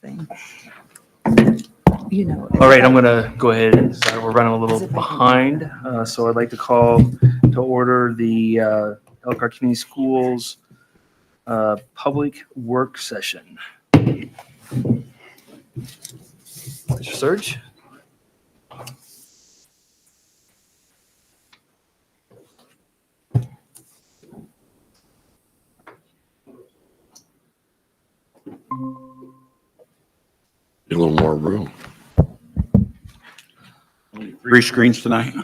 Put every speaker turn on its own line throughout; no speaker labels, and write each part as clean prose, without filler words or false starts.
thing.
All right, I'm going to go ahead. Sorry, we're running a little behind. So I'd like to call to order the Elkhart Community Schools public work session. Mr. Surge?
Get a little more room.
3 screens tonight.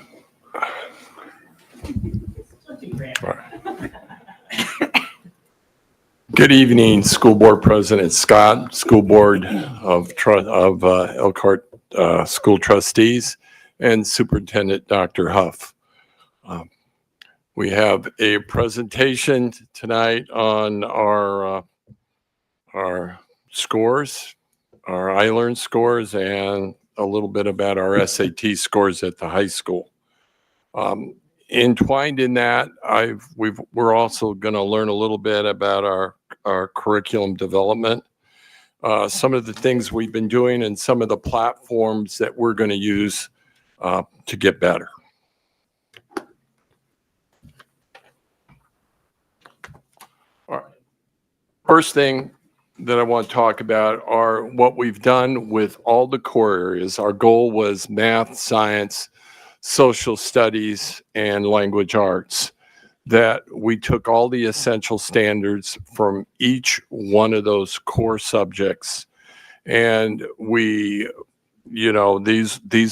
Good evening, School Board President Scott, School Board of Elkhart School Trustees, and Superintendent Dr. Huff. We have a presentation tonight on our scores, our iLearn scores, and a little bit about our SAT scores at the high school. Entwined in that, we're also going to learn a little bit about our curriculum development, some of the things we've been doing, and some of the platforms that we're going to use to get better. All right. First thing that I want to talk about are what we've done with all the core areas. Our goal was math, science, social studies, and language arts, that we took all the essential standards from each one of those core subjects. And these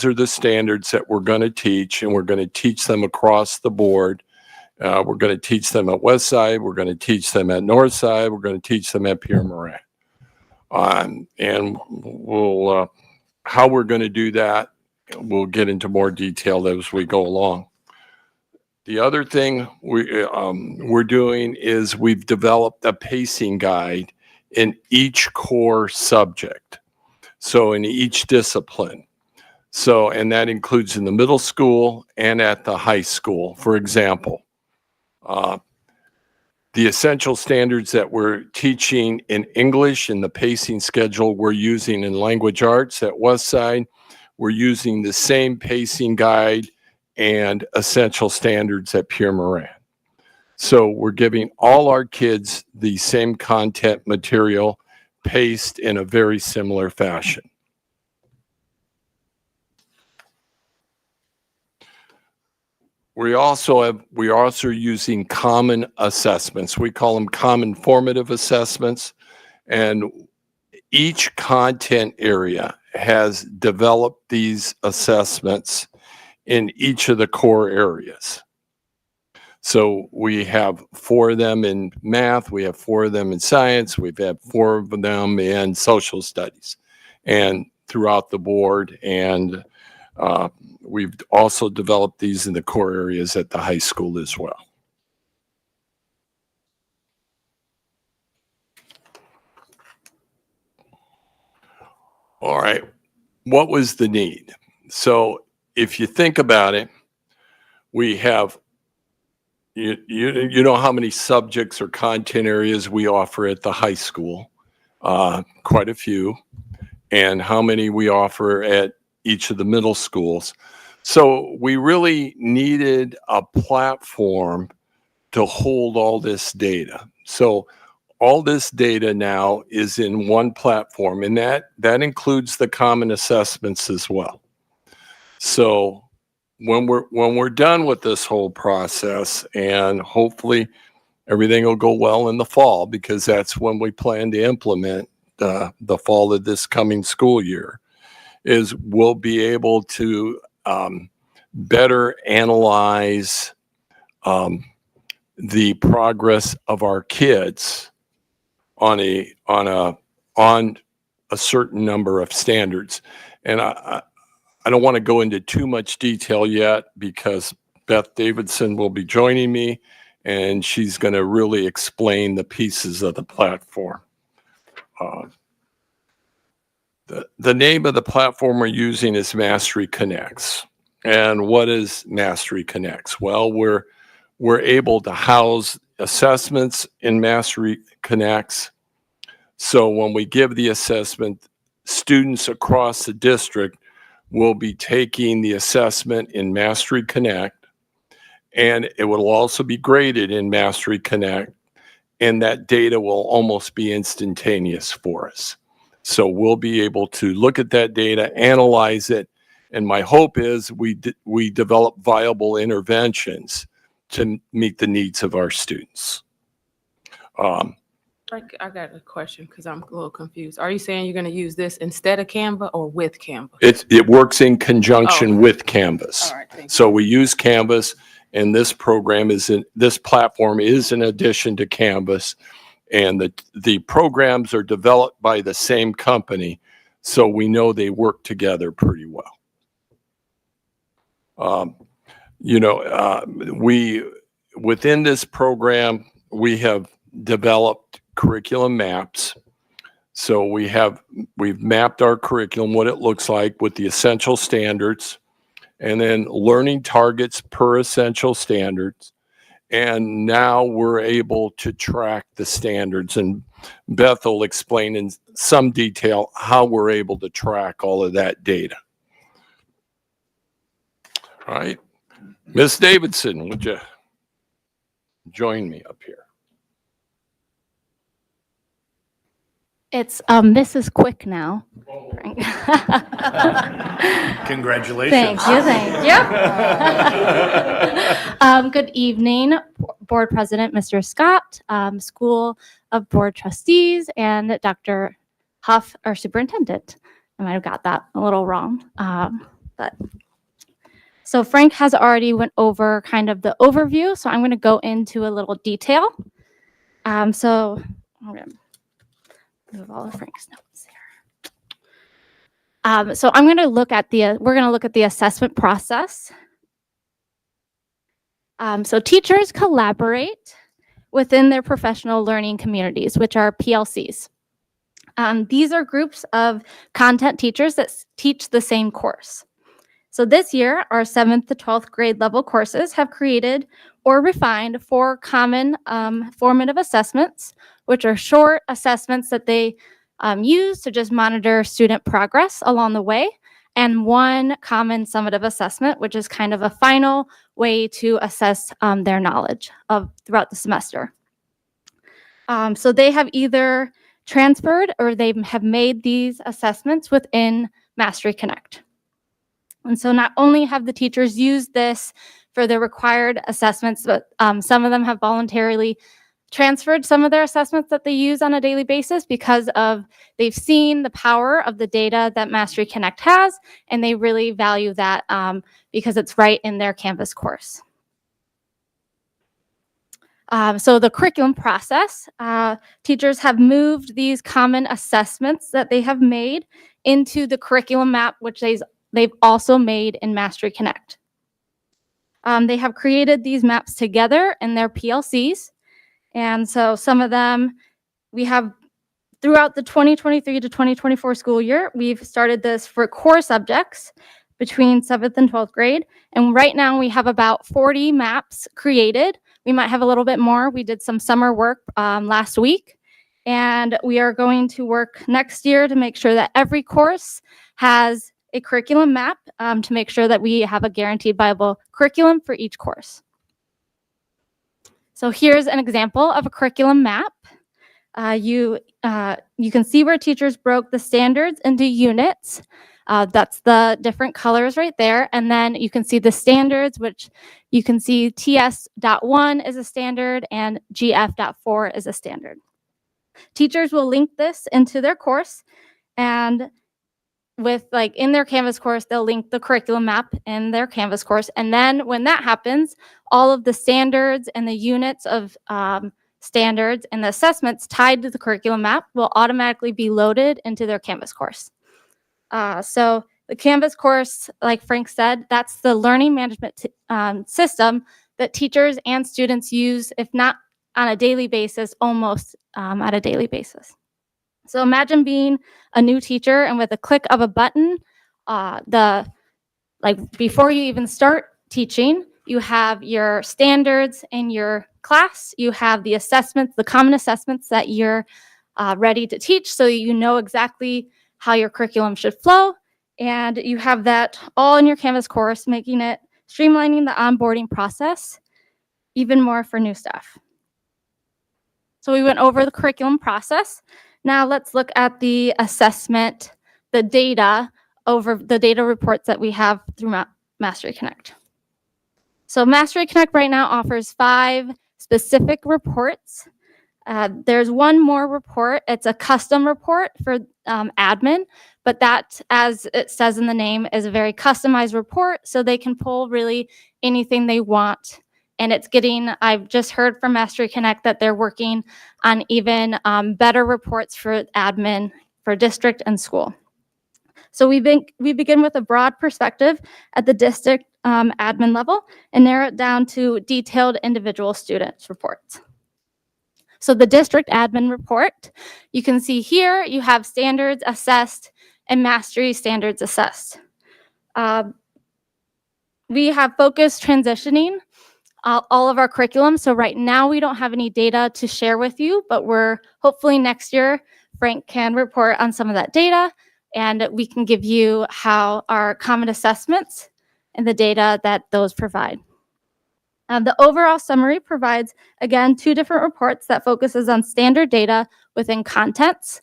are the standards that we're going to teach, and we're going to teach them across the board. We're going to teach them at Westside. We're going to teach them at Northside. We're going to teach them at Pierre Moran. And we'll, how we're going to do that, we'll get into more detail as we go along. The other thing we're doing is we've developed a pacing guide in each core subject. So in each discipline. So, and that includes in the middle school and at the high school. For example, the essential standards that we're teaching in English in the pacing schedule we're using in language arts at Westside, we're using the same pacing guide and essential standards at Pierre Moran. So we're giving all our kids the same content material paced in a very similar fashion. We're also using common assessments. We call them common formative assessments, and each content area has developed these assessments in each of the core areas. So we have 4 of them in math, we have 4 of them in science, we've had 4 of them in social studies and throughout the board. And we've also developed these in the core areas at the high school as well. All right, what was the need? So if you think about it, we have, you know how many subjects or content areas we offer at the high school, quite a few, and how many we offer at each of the middle schools. So we really needed a platform to hold all this data. So all this data now is in one platform, and that includes the common assessments as well. So when we're done with this whole process, and hopefully everything will go well in the fall, because that's when we plan to implement the fall of this coming school year, is we'll be able to better analyze the progress of our kids on a certain number of standards. And I don't want to go into too much detail yet, because Beth Davidson will be joining me, and she's going to really explain the pieces of the platform. The name of the platform we're using is Mastery Connects. And what is Mastery Connects? Well, we're able to house assessments in Mastery Connects. So when we give the assessment, students across the district will be taking the assessment in Mastery Connect, and it will also be graded in Mastery Connect, and that data will almost be instantaneous for us. So we'll be able to look at that data, analyze it, and my hope is we develop viable interventions to meet the needs of our students.
I got a question because I'm a little confused. Are you saying you're going to use this instead of Canva or with Canva?
It works in conjunction with Canvas.
All right, thank you.
So we use Canvas, and this platform is in addition to Canvas, and the programs are developed by the same company, so we know they work together pretty well. Within this program, we have developed curriculum maps. So we've mapped our curriculum, what it looks like with the essential standards, and then learning targets per essential standards. And now we're able to track the standards, and Beth will explain in some detail how we're able to track all of that data. All right, Ms. Davidson, would you join me up here?
This is quick now.
Congratulations.
Thank you. Good evening, Board President, Mr. Scott, School of Board Trustees, and Dr. Huff, our Superintendent. I might have got that a little wrong, so Frank has already went over kind of the overview, so I'm going to go into a little detail. So I'm going to move all of Frank's notes here. So we're going to look at the assessment process. So teachers collaborate within their professional learning communities, which are PLCs. These are groups of content teachers that teach the same course. So this year, our 7th to 12th grade level courses have created or refined 4 common formative assessments, which are short assessments that they use to just monitor student progress along the way, and 1 common summative assessment, which is kind of a final way to assess their knowledge throughout the semester. So they have either transferred or they have made these assessments within Mastery Connect. And so not only have the teachers used this for their required assessments, but some of them have voluntarily transferred some of their assessments that they use on a daily basis because they've seen the power of the data that Mastery Connect has, and they really value that because it's right in their Canvas course. So the curriculum process, teachers have moved these common assessments that they have made into the curriculum map, which they've also made in Mastery Connect. They have created these maps together in their PLCs. And so some of them, we have throughout the 2023 to 2024 school year, we've started this for core subjects between 7th and 12th grade. And right now we have about 40 maps created. We might have a little bit more. We did some summer work last week. And we are going to work next year to make sure that every course has a curriculum map to make sure that we have a guaranteed viable curriculum for each course. So here's an example of a curriculum map. You can see where teachers broke the standards into units. That's the different colors right there. And then you can see the standards, which you can see TS.1 is a standard and GF.4 is a standard. Teachers will link this into their course, and in their Canvas course, they'll link the curriculum map in their Canvas course. And then when that happens, all of the standards and the units of standards and the assessments tied to the curriculum map will automatically be loaded into their Canvas course. So the Canvas course, like Frank said, that's the learning management system that teachers and students use, if not on a daily basis, almost at a daily basis. So imagine being a new teacher, and with a click of a button, before you even start teaching, you have your standards in your class, you have the assessments, the common assessments that you're ready to teach, so you know exactly how your curriculum should flow. And you have that all in your Canvas course, making it streamlining the onboarding process even more for new staff. So we went over the curriculum process. Now let's look at the assessment, the data over the data reports that we have through Mastery Connect. So Mastery Connect right now offers 5 specific reports. There's one more report. It's a custom report for admin, but that, as it says in the name, is a very customized report, so they can pull really anything they want. And it's getting, I've just heard from Mastery Connect that they're working on even better reports for admin for district and school. So we begin with a broad perspective at the district admin level and narrow it down to detailed individual students reports. So the district admin report, you can see here, you have standards assessed and mastery standards assessed. We have focused transitioning all of our curriculum. So right now we don't have any data to share with you, but we're hopefully next year, Frank can report on some of that data and we can give you how our common assessments and the data that those provide. The overall summary provides, again, 2 different reports that focuses on standard data within contents.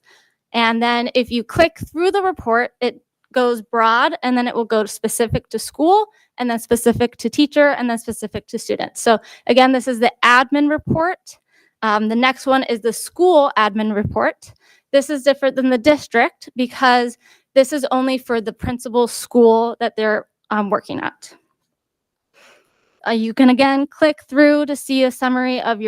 And then if you click through the report, it goes broad, and then it will go to specific to school, and then specific to teacher, and then specific to students. So again, this is the admin report. The next one is the school admin report. This is different than the district because this is only for the principal school that they're working at. You can again click through to see a summary of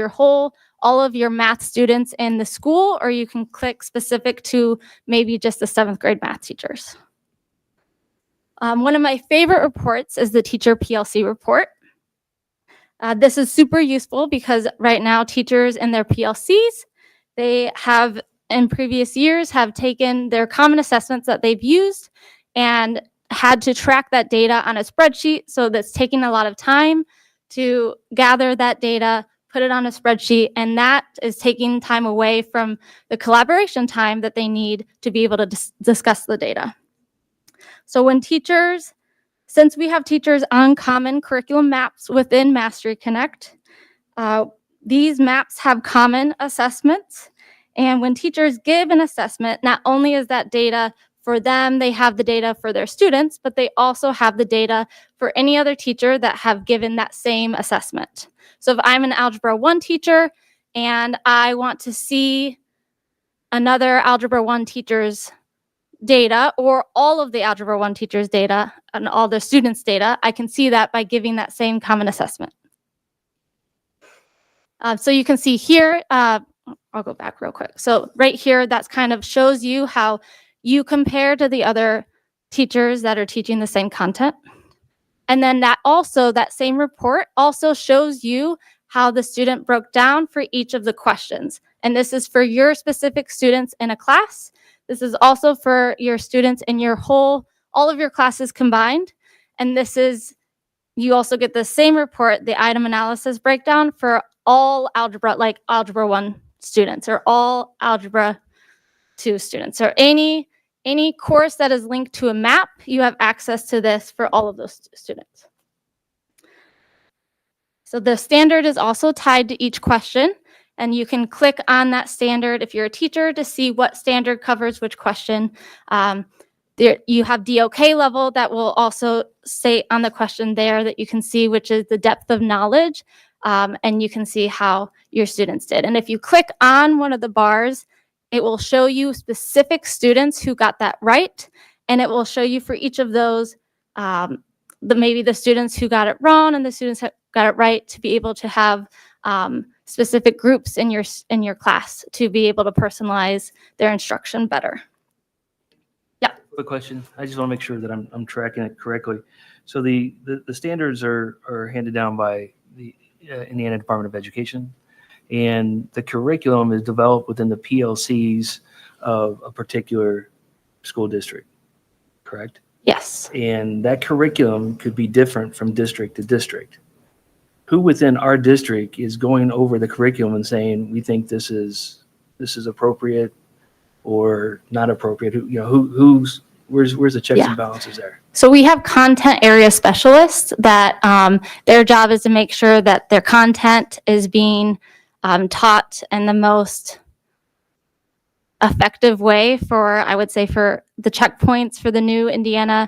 all of your math students in the school, or you can click specific to maybe just the 7th grade math teachers. One of my favorite reports is the teacher PLC report. This is super useful because right now teachers in their PLCs, they have in previous years have taken their common assessments that they've used and had to track that data on a spreadsheet. So that's taking a lot of time to gather that data, put it on a spreadsheet, and that is taking time away from the collaboration time that they need to be able to discuss the data. So since we have teachers on common curriculum maps within Mastery Connect, these maps have common assessments. And when teachers give an assessment, not only is that data for them, they have the data for their students, but they also have the data for any other teacher that have given that same assessment. So if I'm an Algebra 1 teacher and I want to see another Algebra 1 teacher's data or all of the Algebra 1 teachers' data and all the students' data, I can see that by giving that same common assessment. So you can see here, I'll go back real quick. So right here, that's kind of shows you how you compare to the other teachers that are teaching the same content. And then that same report also shows you how the student broke down for each of the questions. And this is for your specific students in a class. This is also for your students in all of your classes combined. And you also get the same report, the item analysis breakdown for all algebra, like Algebra 1 students or all Algebra 2 students or any course that is linked to a map, you have access to this for all of those students. So the standard is also tied to each question, and you can click on that standard if you're a teacher to see what standard covers which question. You have DOK level that will also say on the question there that you can see, which is the depth of knowledge, and you can see how your students did. And if you click on one of the bars, it will show you specific students who got that right, and it will show you for each of those, maybe the students who got it wrong and the students who got it right, to be able to have specific groups in your class to be able to personalize their instruction better. Yeah.
Quick question. I just want to make sure that I'm tracking it correctly. So the standards are handed down by the Indiana Department of Education, and the curriculum is developed within the PLCs of a particular school district, correct?
Yes.
And that curriculum could be different from district to district. Who within our district is going over the curriculum and saying, we think this is appropriate, or not appropriate? Where's the checks
Yeah.
and balances there?
So we have content area specialists that their job is to make sure that their content is being taught in the most effective way for, I would say, for the checkpoints for the new Indiana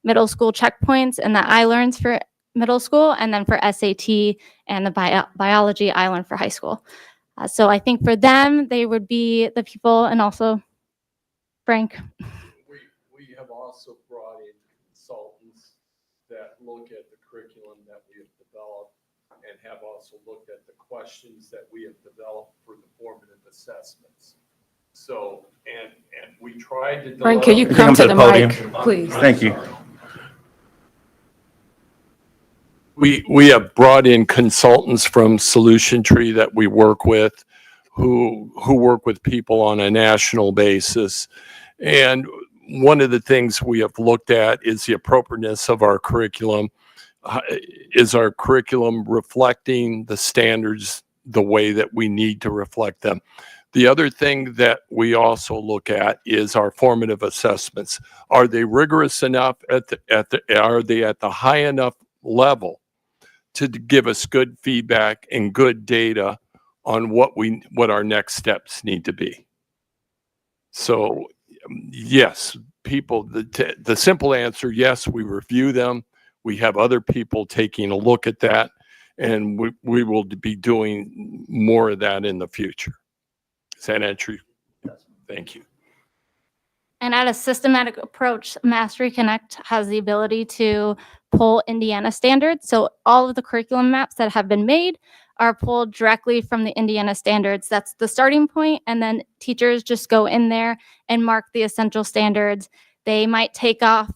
middle school checkpoints and the iLearns for middle school, and then for SAT and the biology iLearn for high school. So I think for them, they would be the people, and also Frank.
We have also brought in consultants that look at the curriculum that we have developed and have also looked at the questions that we have developed for the formative assessments. So, and we tried to.
Frank, can you
develop-
come to the
podium.
mic, please?
Thank you.
We have brought in consultants from Solution Tree that we work with, who work with people on a national basis. And one of the things we have looked at is the appropriateness of our curriculum. Is our curriculum reflecting the standards the way that we need to reflect them? The other thing that we also look at is our formative assessments. Are they rigorous enough are they at the high enough level to give us good feedback and good data on what our next steps need to be? So yes, the simple answer, yes, we review them. We have other people taking a look at that, and we will be doing more of that in the future. Does that answer you? Thank you.
And at a systematic approach, Mastery Connect has the ability to pull Indiana standards. So all of the curriculum maps that have been made are pulled directly from the Indiana standards. That's the starting point. And then teachers just go in there and mark the essential standards. They might take off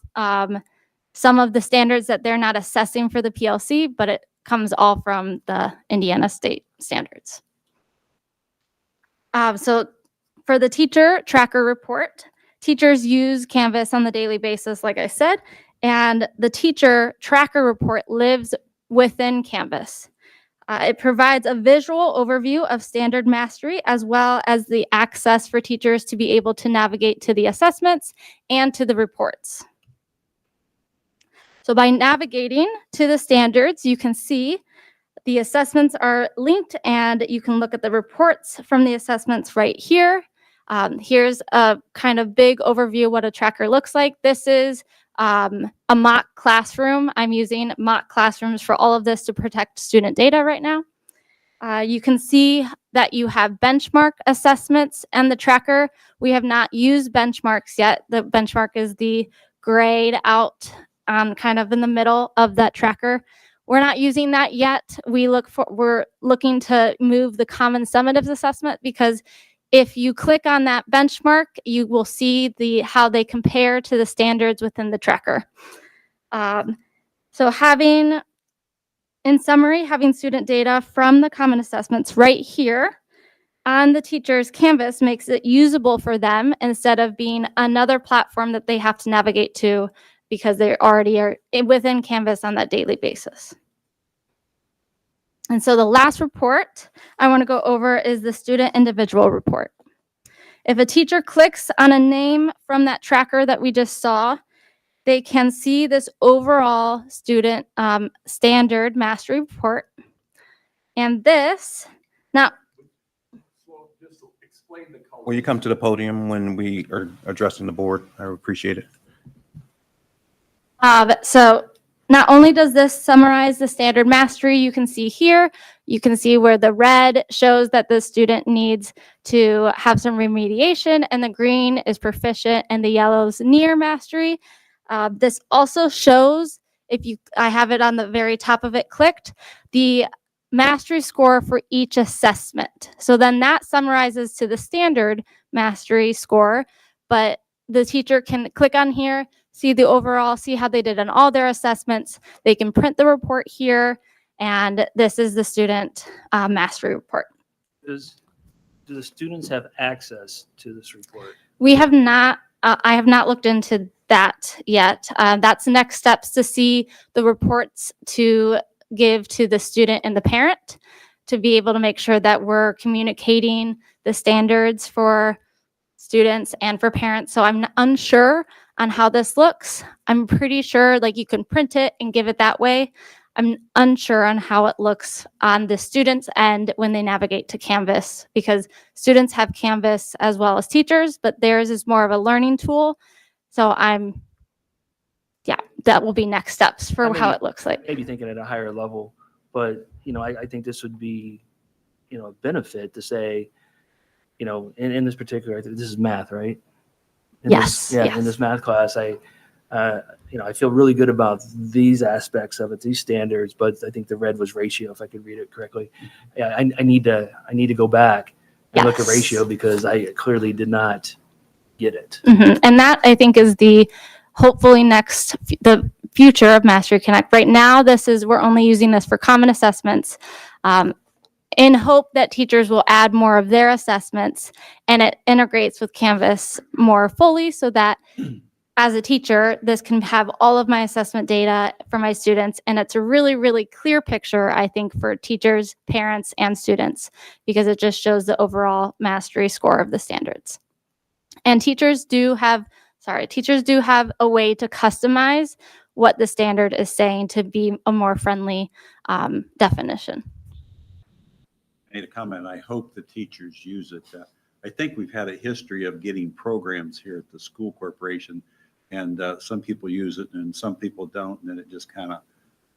some of the standards that they're not assessing for the PLC, but it comes all from the Indiana state standards. So for the teacher tracker report, teachers use Canvas on the daily basis, like I said, and the teacher tracker report lives within Canvas. It provides a visual overview of standard mastery, as well as the access for teachers to be able to navigate to the assessments and to the reports. So by navigating to the standards, you can see the assessments are linked, and you can look at the reports from the assessments right here. Here's a kind of big overview of what a tracker looks like. This is a mock classroom. I'm using mock classrooms for all of this to protect student data right now. You can see that you have benchmark assessments and the tracker. We have not used benchmarks yet. The benchmark is the grayed out kind of in the middle of that tracker. We're not using that yet. We're looking to move the common summative assessment, because if you click on that benchmark, you will see how they compare to the standards within the tracker. So in summary, having student data from the common assessments right here on the teacher's Canvas makes it usable for them instead of being another platform that they have to navigate to, because they already are within Canvas on that daily basis. And so the last report I want to go over is the student individual report. If a teacher clicks on a name from that tracker that we just saw, they can see this overall student standard mastery report. And this, now,
So just explain the color.
Will you come to the podium when we are addressing the board? I would appreciate it.
so not only does this summarize the standard mastery, you can see here, you can see where the red shows that the student needs to have some remediation, and the green is proficient, and the yellow's near mastery. This also shows, I have it on the very top of it clicked, the mastery score for each assessment. So then that summarizes to the standard mastery score, but the teacher can click on here, see the overall, see how they did on all their assessments. They can print the report here, and this is the student mastery report.
Do the students have access to this report?
We have not, I have not looked into that yet. That's the next steps, to see the reports to give to the student and the parent, to be able to make sure that we're communicating the standards for students and for parents. So I'm unsure on how this looks. I'm pretty sure like you can print it and give it that way. I'm unsure on how it looks on the students' end when they navigate to Canvas, because students have Canvas as well as teachers, but theirs is more of a learning tool. So that will be next steps for how it looks like.
Maybe thinking at a higher level, but, I think this would be, a benefit to say, in this particular, this is math, right?
Yes,
Yeah,
yes.
in this math class, I feel really good about these aspects of it, these standards, but I think the red was ratio, if I could read it correctly. Yeah, I need to go back and look at
Yes.
ratio because I clearly did not get it.
And that I think is the hopefully the future of Mastery Connect. Right now, we're only using this for common assessments, in hope that teachers will add more of their assessments and it integrates with Canvas more fully so that as a teacher, this can have all of my assessment data for my students. And it's a really, really clear picture, I think, for teachers, parents, and students, because it just shows the overall mastery score of the standards. And teachers do have a way to customize what the standard is saying to be a more friendly definition.
I made a comment. I hope the teachers use it. I think we've had a history of getting programs here at the school corporation, and some people use it and some people don't, and then it just kind of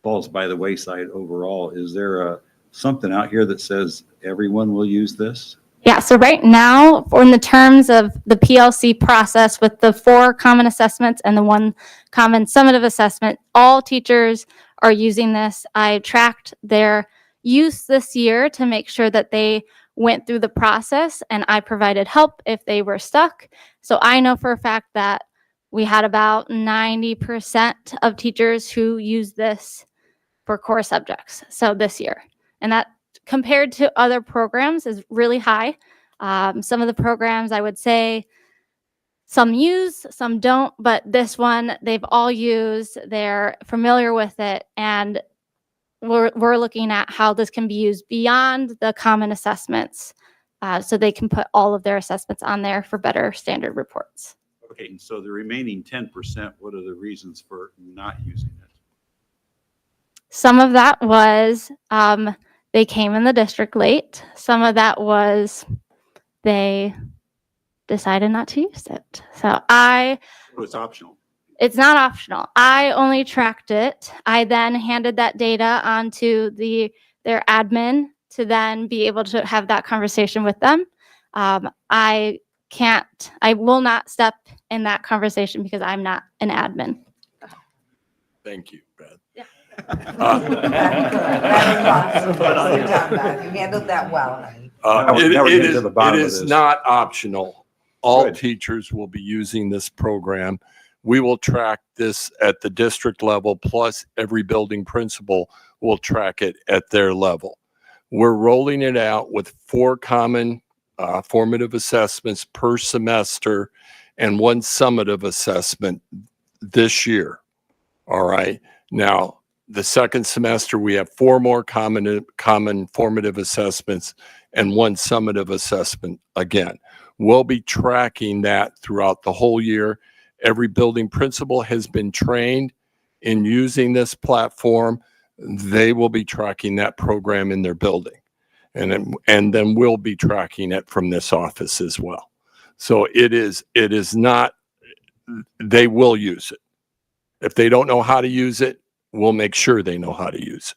falls by the wayside overall. Is there something out here that says everyone will use this?
Yeah, so right now, in the terms of the PLC process with the 4 common assessments and the 1 common summative assessment, all teachers are using this. I tracked their use this year to make sure that they went through the process, and I provided help if they were stuck. So I know for a fact that we had about 90% of teachers who use this for core subjects. So this year, and that compared to other programs is really high. Some of the programs I would say some use, some don't, but this one they've all used, they're familiar with it, and we're looking at how this can be used beyond the common assessments, so they can put all of their assessments on there for better standard reports.
Okay, and so the remaining 10%, what are the reasons for not using it?
Some of that was they came in the district late. Some of that was they decided not to use it. So
It's optional.
it's not optional. I only tracked it. I then handed that data onto their admin to then be able to have that conversation with them. I will not step in that conversation because I'm not an admin.
Thank you, Beth.
Yeah.
You handled that well, honey.
Now we're getting to the bottom
It
of
is
this.
not optional. All
Good.
teachers will be using this program. We will track this at the district level, plus every building principal will track it at their level. We're rolling it out with 4 common formative assessments per semester and 1 summative assessment this year. All right. Now, the second semester, we have 4 more common formative assessments and 1 summative assessment again. We'll be tracking that throughout the whole year. Every building principal has been trained in using this platform. They will be tracking that program in their building. And then we'll be tracking it from this office as well. So it is not, they will use it. If they don't know how to use it, we'll make sure they know how to use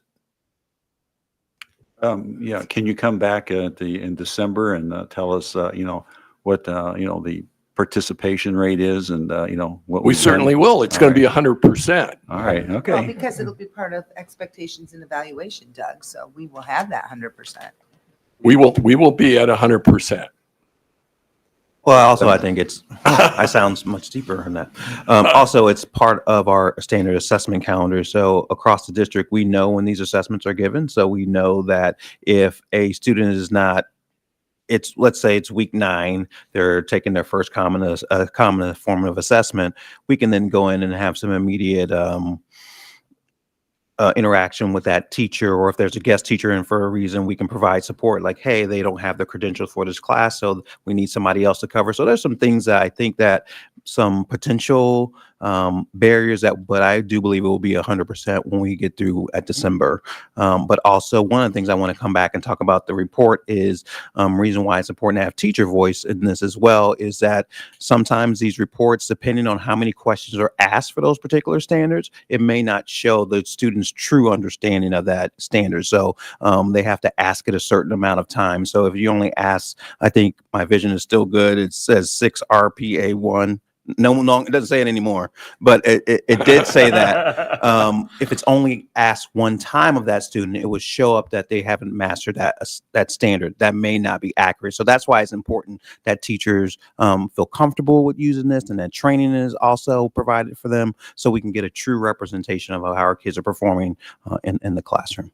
it.
Yeah, can you come back in December and tell us, what the participation rate is, and what
We
we've
certainly
done?
will. It's
All
going to be
right.
100%.
All right,
Well,
okay.
because it'll be part of expectations and evaluation, Doug, so we will have that 100%.
We will be at 100%.
Well, also, I think I sounds much deeper than that. Also, it's part of our standard assessment calendar. So across the district, we know when these assessments are given. So we know that if a student is not, let's say it's week 9, they're taking their first common formative assessment, we can then go in and have some immediate interaction with that teacher, or if there's a guest teacher in for a reason, we can provide support like, hey, they don't have the credentials for this class, so we need somebody else to cover. So there's some things that I think that some potential barriers that, but I do believe it will be 100% when we get through at December. But also one of the things I want to come back and talk about the report is reason why it's important to have teacher voice in this as well, is that sometimes these reports, depending on how many questions are asked for those particular standards, it may not show the student's true understanding of that standard. So they have to ask it a certain amount of time. So if you only ask, I think my vision is still good. It says 6 RPA1. No, it doesn't say it anymore, but it did say that if it's only asked one time of that student, it would show up that they haven't mastered that standard. That may not be accurate. So that's why it's important that teachers feel comfortable with using this, and that training is also provided for them, so we can get a true representation of how our kids are performing in the classroom.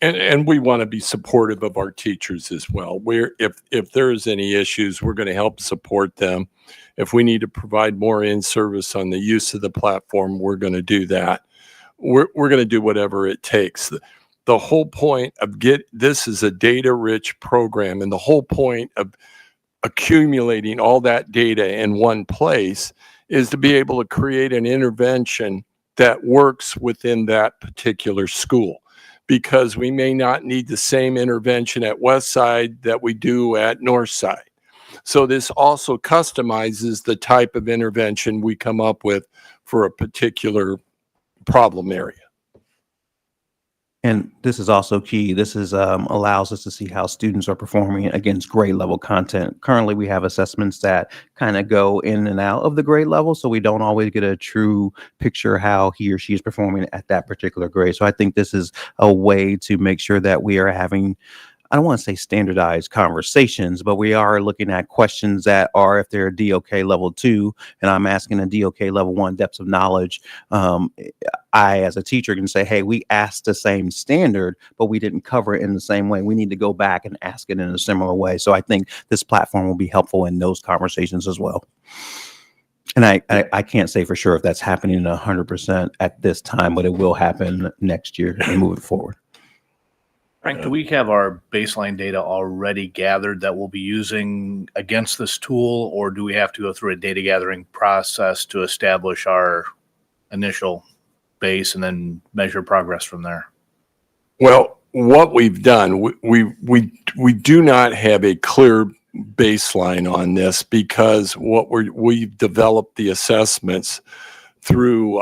And we want to be supportive of our teachers as well. If there's any issues, we're going to help support them. If we need to provide more in-service on the use of the platform, we're going to do that. We're going to do whatever it takes. The whole point of this is a data-rich program, and the whole point of accumulating all that data in one place is to be able to create an intervention that works within that particular school. Because we may not need the same intervention at West Side that we do at North Side. So this also customizes the type of intervention we come up with for a particular problem area.
And this is also key. This is allows us to see how students are performing against grade level content. Currently, we have assessments that kind of go in and out of the grade level, so we don't always get a true picture how he or she is performing at that particular grade. So I think this is a way to make sure that we are having, I don't want to say standardized conversations, but we are looking at questions that are, if they're DOK level 2, and I'm asking a DOK level 1 depths of knowledge, I, as a teacher, can say, hey, we asked the same standard, but we didn't cover it in the same way. We need to go back and ask it in a similar way. So I think this platform will be helpful in those conversations as well. And I can't say for sure if that's happening 100% at this time, but it will happen next year and moving forward.
Frank, do we have our baseline data already gathered that we'll be using against this tool, or do we have to go through a data gathering process to establish our initial base and then measure progress from there?
Well, what we've done, we do not have a clear baseline on this, because we've developed the assessments through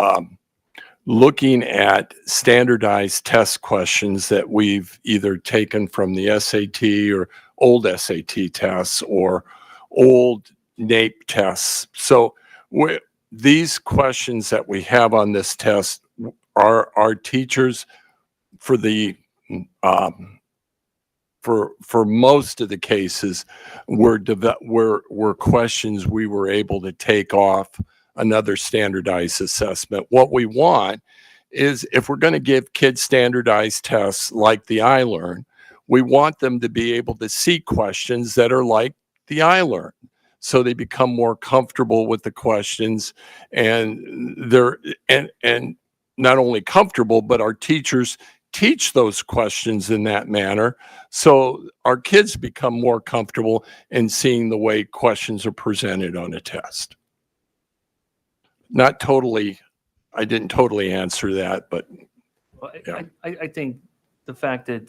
looking at standardized test questions that we've either taken from the SAT or old SAT tests or old NAEP tests. So these questions that we have on this test are our teachers for the for most of the cases were questions we were able to take off another standardized assessment. What we want is, if we're going to give kids standardized tests like the iLearn, we want them to be able to see questions that are like the iLearn, so they become more comfortable with the questions, and and not only comfortable, but our teachers teach those questions in that manner, so our kids become more comfortable in seeing the way questions are presented on a test. Not totally, I didn't totally answer that, but
Well,
yeah.
I think the fact that,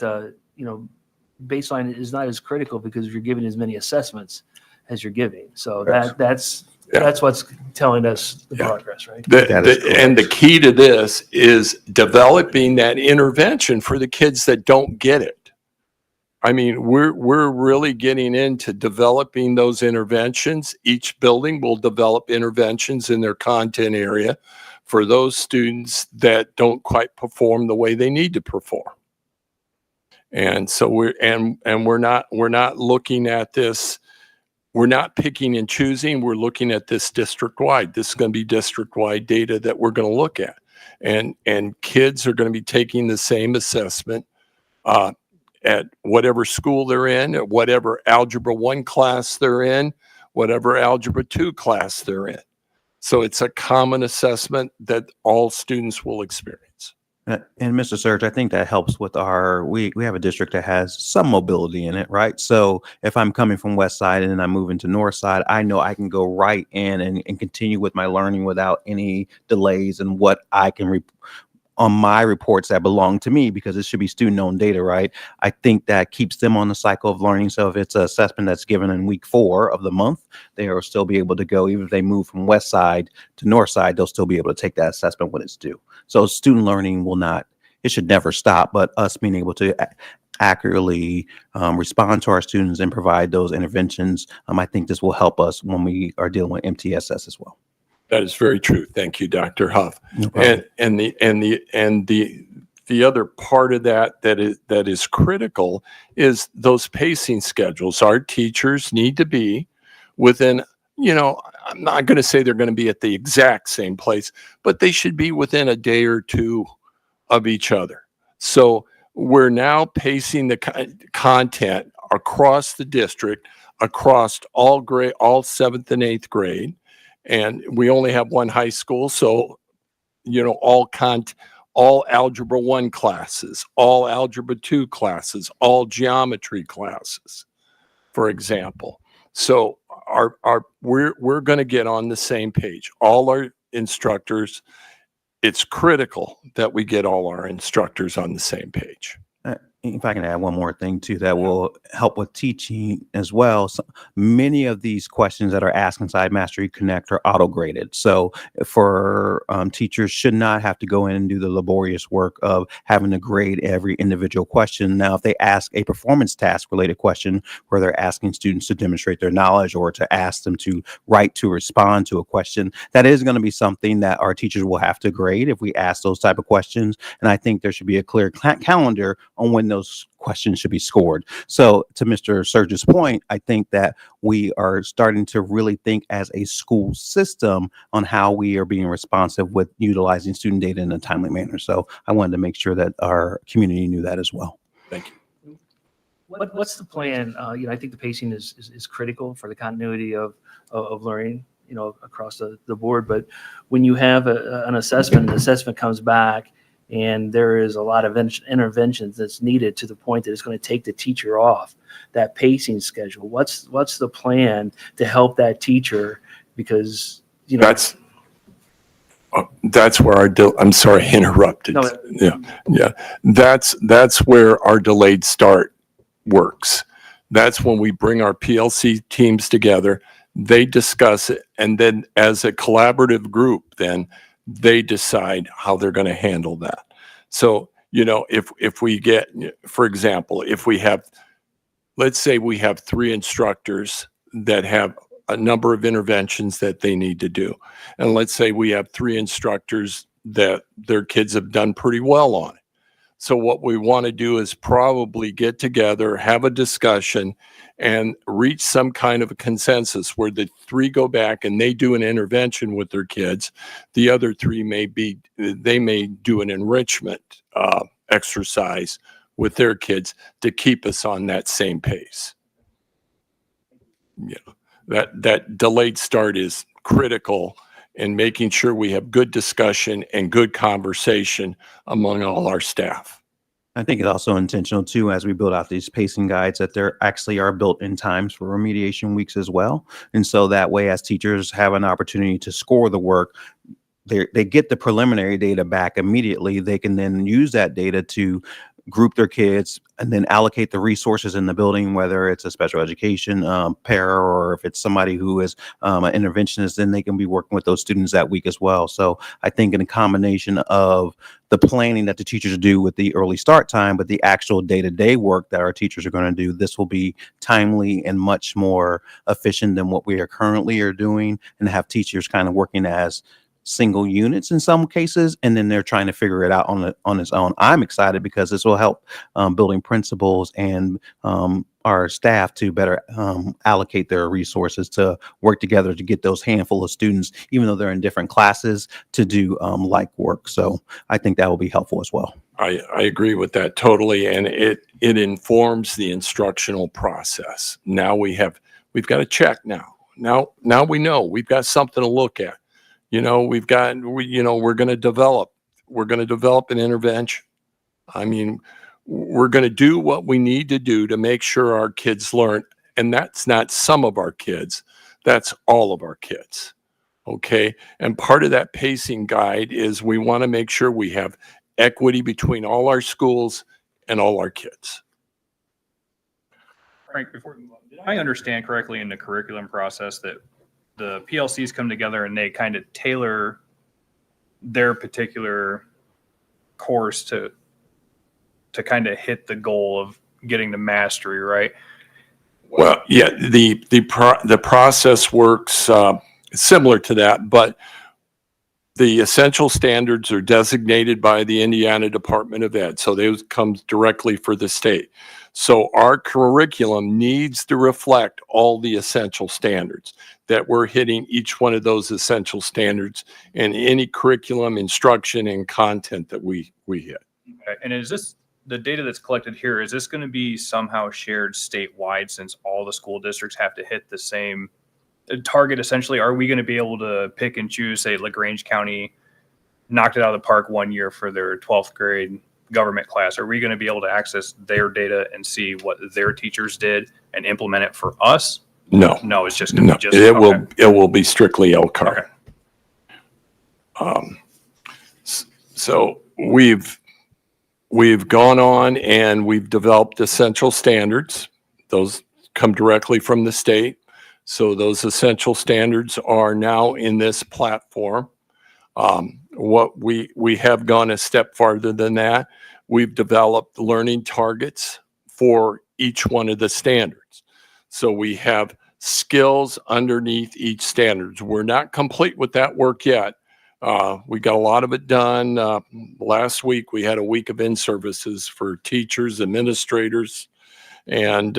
baseline is not as critical, because if you're giving as many assessments as you're giving. So that's what's telling us the progress, right?
And the key to this is developing that intervention for the kids that don't get it. I mean, we're really getting into developing those interventions. Each building will develop interventions in their content area for those students that don't quite perform the way they need to perform. And so we're not looking at this. We're not picking and choosing. We're looking at this district-wide. This is going to be district-wide data that we're going to look at. And kids are going to be taking the same assessment at whatever school they're in, at whatever Algebra 1 class they're in, whatever Algebra 2 class they're in. So it's a common assessment that all students will experience.
And Mr. Surge, I think that helps with we have a district that has some mobility in it, right? So if I'm coming from West Side and then I'm moving to North Side, I know I can go right in and continue with my learning without any delays and what I can on my reports that belong to me, because it should be student-owned data, right? I think that keeps them on the cycle of learning. So if it's an assessment that's given in week 4 of the month, they will still be able to go. Even if they move from West Side to North Side, they'll still be able to take that assessment when it's due. So student learning it should never stop, but us being able to accurately respond to our students and provide those interventions, I think this will help us when we are dealing with MTSS as well.
That is very true. Thank you, Dr. Huff.
No problem.
And the other part of that is critical is those pacing schedules. Our teachers need to be within, I'm not going to say they're going to be at the exact same place, but they should be within a day or two of each other. So we're now pacing the content across the district, across all 7th and 8th grade. And we only have one high school, so all Algebra 1 classes, all Algebra 2 classes, all geometry classes, for example. So we're going to get on the same page. All our instructors, it's critical that we get all our instructors on the same page.
If I can add one more thing too, that will help with teaching as well. So many of these questions that are asked inside Mastery Connect are auto-graded. So for teachers should not have to go in and do the laborious work of having to grade every individual question. Now, if they ask a performance task related question where they're asking students to demonstrate their knowledge or to ask them to write to respond to a question, that is going to be something that our teachers will have to grade if we ask those type of questions. And I think there should be a clear calendar on when those questions should be scored. So to Mr. Surge's point, I think that we are starting to really think as a school system on how we are being responsive with utilizing student data in a timely manner. So I wanted to make sure that our community knew that as well.
Thank you.
What's the plan? I think the pacing is critical for the continuity of learning, across the board. But when you have an assessment, the assessment comes back and there is a lot of interventions that's needed to the point that it's going to take the teacher off that pacing schedule. What's the plan to help that teacher? Because,
that's where I'm sorry, I interrupted.
No,
Yeah. That's where our delayed start works. That's when we bring our PLC teams together, they discuss it, and then as a collaborative group, then they decide how they're going to handle that. So, if we get, for example, let's say we have 3 instructors that have a number of interventions that they need to do. And let's say we have 3 instructors that their kids have done pretty well on it. So what we want to do is probably get together, have a discussion, and reach some kind of a consensus where the 3 go back and they do an intervention with their kids. The other 3 may do an enrichment exercise with their kids to keep us on that same pace. That delayed start is critical in making sure we have good discussion and good conversation among all our staff.
I think it's also intentional too, as we build out these pacing guides, that there actually are built in times for remediation weeks as well. And so that way, as teachers have an opportunity to score the work, they get the preliminary data back immediately. They can then use that data to group their kids and then allocate the resources in the building, whether it's a special education para or if it's somebody who is an interventionist, then they can be working with those students that week as well. So I think in a combination of the planning that the teachers do with the early start time, but the actual day-to-day work that our teachers are going to do, this will be timely and much more efficient than what we are currently doing, and have teachers kind of working as single units in some cases, and then they're trying to figure it out on its own. I'm excited because this will help building principals and our staff to better allocate their resources to work together to get those handful of students, even though they're in different classes, to do like work. So I think that will be helpful as well.
I agree with that totally, and it informs the instructional process. Now we've got a check now. Now we know we've got something to look at. We're going to develop we're going to develop an intervention. I mean, we're going to do what we need to do to make sure our kids learn. And that's not some of our kids, that's all of our kids. Okay. And part of that pacing guide is we want to make sure we have equity between all our schools and all our kids.
Frank, before we move on, did I understand correctly in the curriculum process that the PLCs come together and they kind of tailor their particular course to kind of hit the goal of getting the mastery, right?
Well, yeah, the process works similar to that, but the essential standards are designated by the Indiana Department of Ed, so those come directly for the state. So our curriculum needs to reflect all the essential standards, that we're hitting each one of those essential standards in any curriculum, instruction, and content that we hit.
Okay. And is this, the data that's collected here, is this going to be somehow shared statewide since all the school districts have to hit the same target essentially? Are we going to be able to pick and choose, say LaGrange County knocked it out of the park one year for their 12th grade government class? Are we going to be able to access their data and see what their teachers did and implement it for us? No, it's just going to be just,
it will be strictly Elkhart.
Okay.
So we've gone on and we've developed essential standards. Those come directly from the state. So those essential standards are now in this platform. What we have gone a step farther than that. We've developed learning targets for each one of the standards. So we have skills underneath each standards. We're not complete with that work yet. We got a lot of it done. Last week, we had a week of in-services for teachers, administrators, and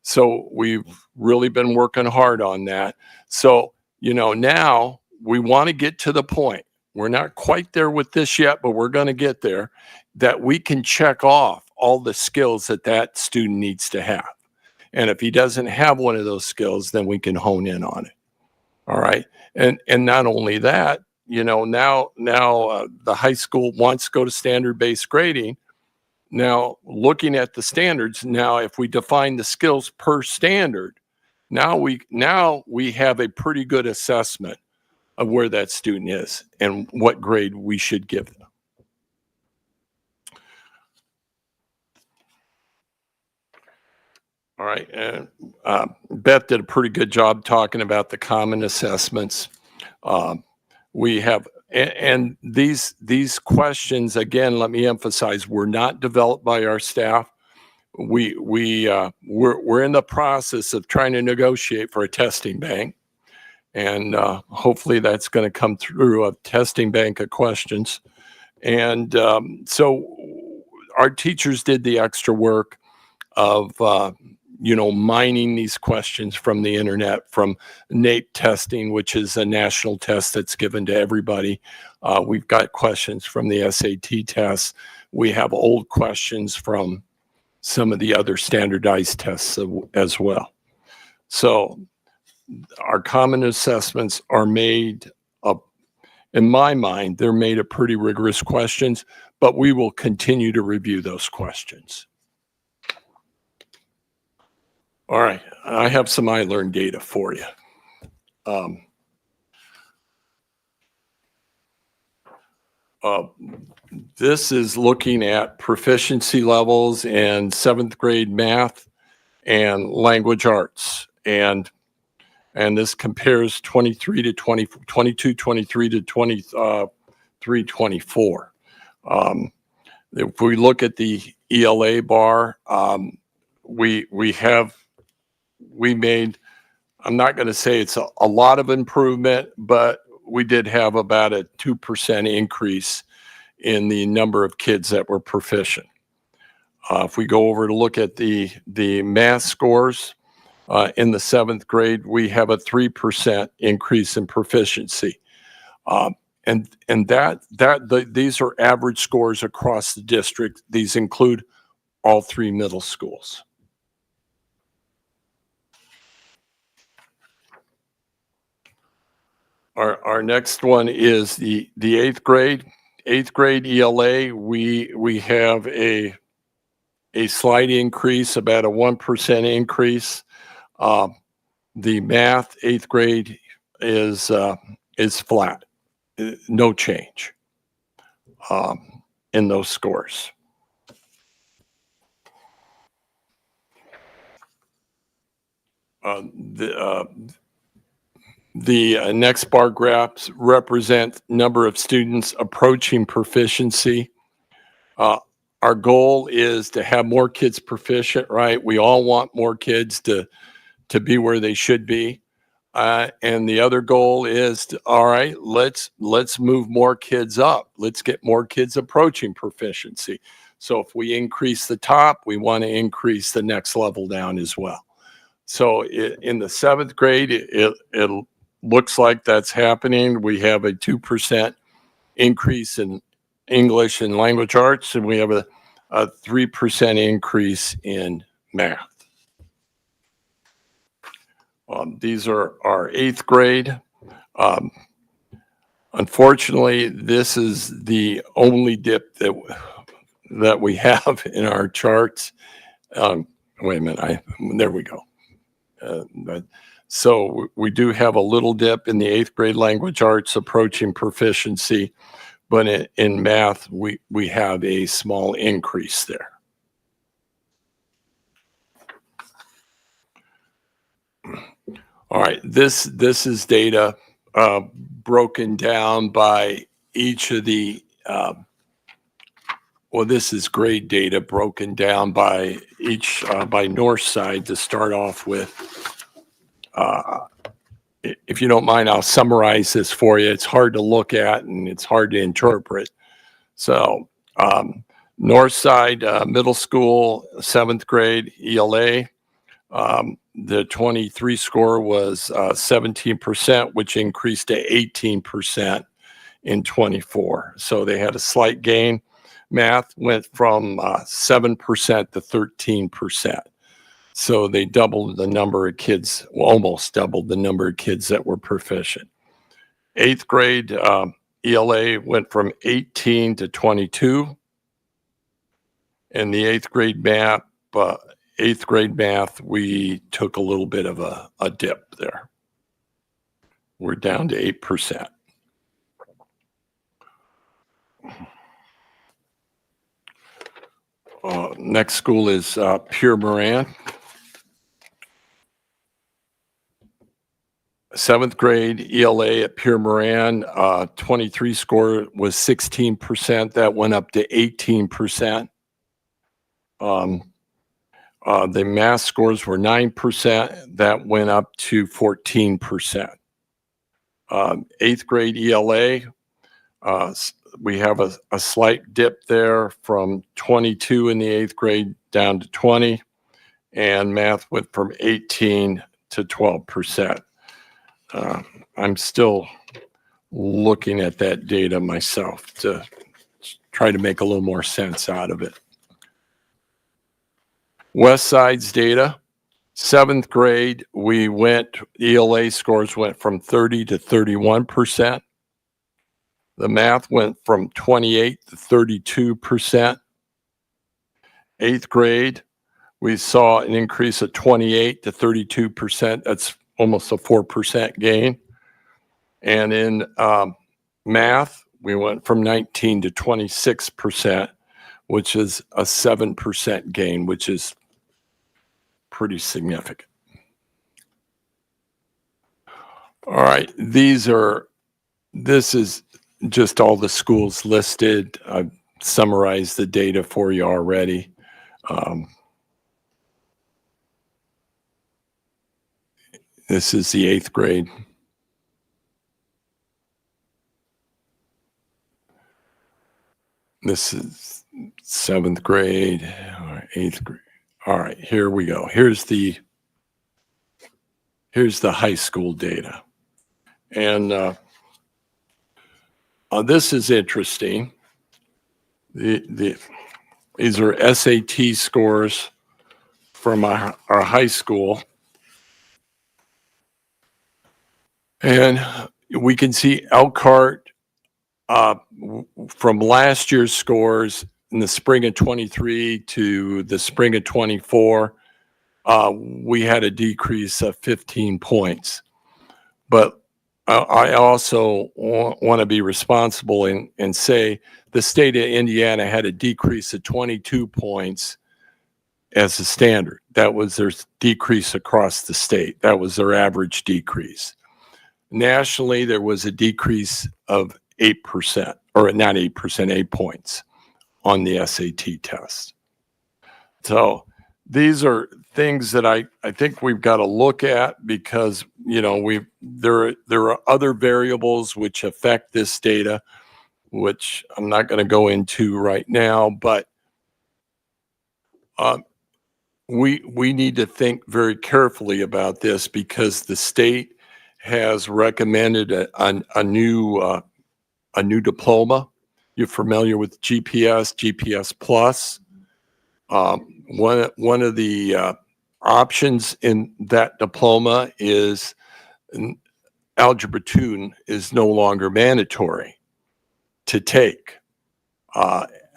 so we've really been working hard on that. So, now we want to get to the point. We're not quite there with this yet, but we're going to get there, that we can check off all the skills that student needs to have. And if he doesn't have one of those skills, then we can hone in on it. All right. And not only that, now the high school wants to go to standard-based grading. Now, looking at the standards, now if we define the skills per standard, now we have a pretty good assessment of where that student is and what grade we should give them. All right, and Beth did a pretty good job talking about the common assessments. We have, and these questions, again, let me emphasize, were not developed by our staff. We're in the process of trying to negotiate for a testing bank, and hopefully that's going to come through a testing bank of questions. And so our teachers did the extra work of mining these questions from the internet, from NAEP testing, which is a national test that's given to everybody. We've got questions from the SAT tests. We have old questions from some of the other standardized tests as well. So our common assessments are made up, in my mind, they're made of pretty rigorous questions, but we will continue to review those questions. All right, I have some iLearn data for you. This is looking at proficiency levels in 7th grade math and language arts. And this compares 23 to 22, 23 to 23, 24. If we look at the ELA bar, we made, I'm not going to say it's a lot of improvement, but we did have about a 2% increase in the number of kids that were proficient. If we go over to look at the math scores in the 7th grade, we have a 3% increase in proficiency. And these are average scores across the district. These include all 3 middle schools. Our next one is the 8th grade, eighth grade ELA, we have a slight increase, about a 1% increase. The math eighth grade is flat, no change in those scores. The next bar graphs represent number of students approaching proficiency. Our goal is to have more kids proficient, right? We all want more kids to be where they should be. And the other goal is to, all right, let's move more kids up. Let's get more kids approaching proficiency. So if we increase the top, we want to increase the next level down as well. So in the seventh grade, it looks like that's happening. We have a 2% increase in English and language arts, and we have a 3% increase in math. These are our eighth grade. Unfortunately, this is the only dip that we have in our charts. Wait a minute, there we go. So we do have a little dip in the eighth grade language arts approaching proficiency, but in math, we have a small increase there. All right, this is data broken down by each of the, well, this is grade data broken down by each, by north side to start off with. If you don't mind, I'll summarize this for you. It's hard to look at and it's hard to interpret. So north side, middle school, seventh grade ELA, the 23 score was 17%, which increased to 18% in 24. So they had a slight gain. Math went from 7% to 13%. So they doubled the number of kids, well, almost doubled the number of kids that were proficient. Eighth grade ELA went from 18 to 22. And the eighth grade math, we took a little bit of a dip there. We're down to 8%. Next school is Pure Moran. Seventh grade ELA at Pure Moran, 23 score was 16%. That went up to 18%. The math scores were 9%. That went up to 14%. Eighth grade ELA, we have a slight dip there from 22 in the eighth grade down to 20. And math went from 18 to 12%. I'm still looking at that data myself to try to make a little more sense out of it. West Side's data, seventh grade, ELA scores went from 30 to 31%. The math went from 28 to 32%. Eighth grade, we saw an increase of 28 to 32%. That's almost a 4% gain. And in math, we went from 19 to 26%, which is a 7% gain, which is pretty significant. All right, this is just all the schools listed. I've summarized the data for you already. This is the eighth grade. This is seventh grade or eighth grade. All right, here we go. Here's the high school data. And this is interesting. These are SAT scores from our high school. And we can see Elkhart from last year's scores in the spring of 23 to the spring of 24, we had a decrease of 15 points. But I also want to be responsible and say the state of Indiana had a decrease of 22 points as a standard. That was their decrease across the state. That was their average decrease. Nationally, there was a decrease of 8%, or not 8%, 8 points on the SAT test. So these are things that I think we've got to look at because, you know, there are other variables which affect this data, which I'm not going to go into right now, but we need to think very carefully about this because the state has recommended a new diploma. You're familiar with GPS Plus. One of the options in that diploma is Algebra 2 is no longer mandatory to take.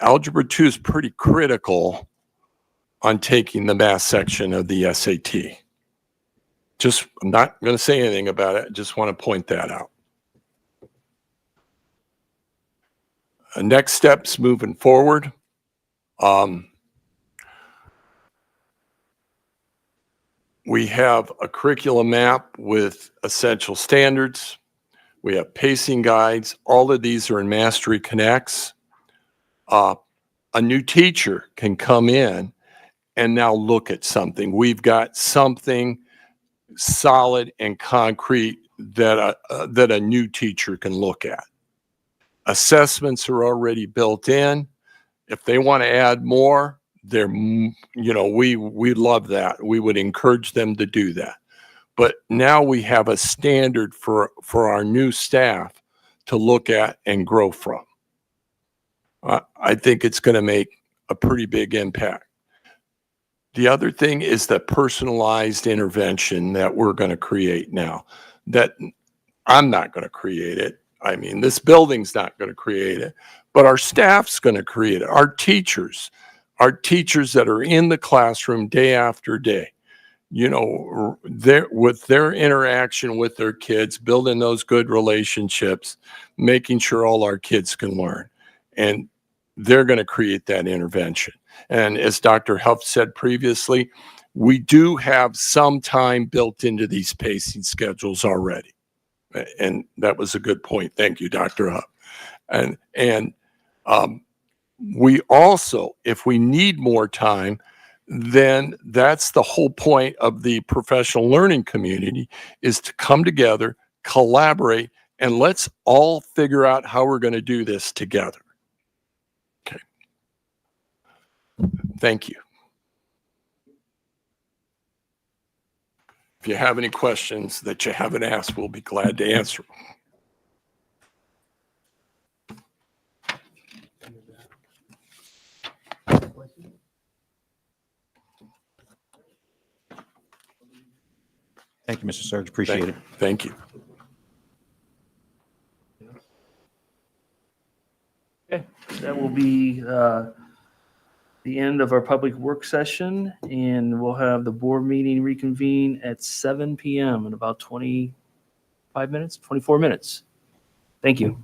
Algebra 2 is pretty critical on taking the math section of the SAT. I'm not going to say anything about it. I just want to point that out. Next steps moving forward. We have a curriculum map with essential standards. We have pacing guides. All of these are in Mastery Connects. A new teacher can come in and now look at something. We've got something solid and concrete that a new teacher can look at. Assessments are already built in. If they want to add more, we love that. We would encourage them to do that. But now we have a standard for our new staff to look at and grow from. I think it's going to make a pretty big impact. The other thing is the personalized intervention that we're going to create now. That I'm not going to create it. I mean, this building's not going to create it, but our staff's going to create it. Our teachers that are in the classroom day after day, you know, with their interaction with their kids, building those good relationships, making sure all our kids can learn. And they're going to create that intervention. And as Dr. Huff said previously, we do have some time built into these pacing schedules already. And that was a good point. Thank you, Dr. Huff. And we also, if we need more time, then that's the whole point of the professional learning community, is to come together, collaborate, and let's all figure out how we're going to do this together. Okay. Thank you. If you have any questions that you haven't asked, we'll be glad to answer.
Thank you, Mr. Surge. Appreciate it.
Thank you.
Okay, that will be the end of our public work session, and we'll have the board meeting reconvene at 7 p.m. in about 25 minutes, 24 minutes. Thank you.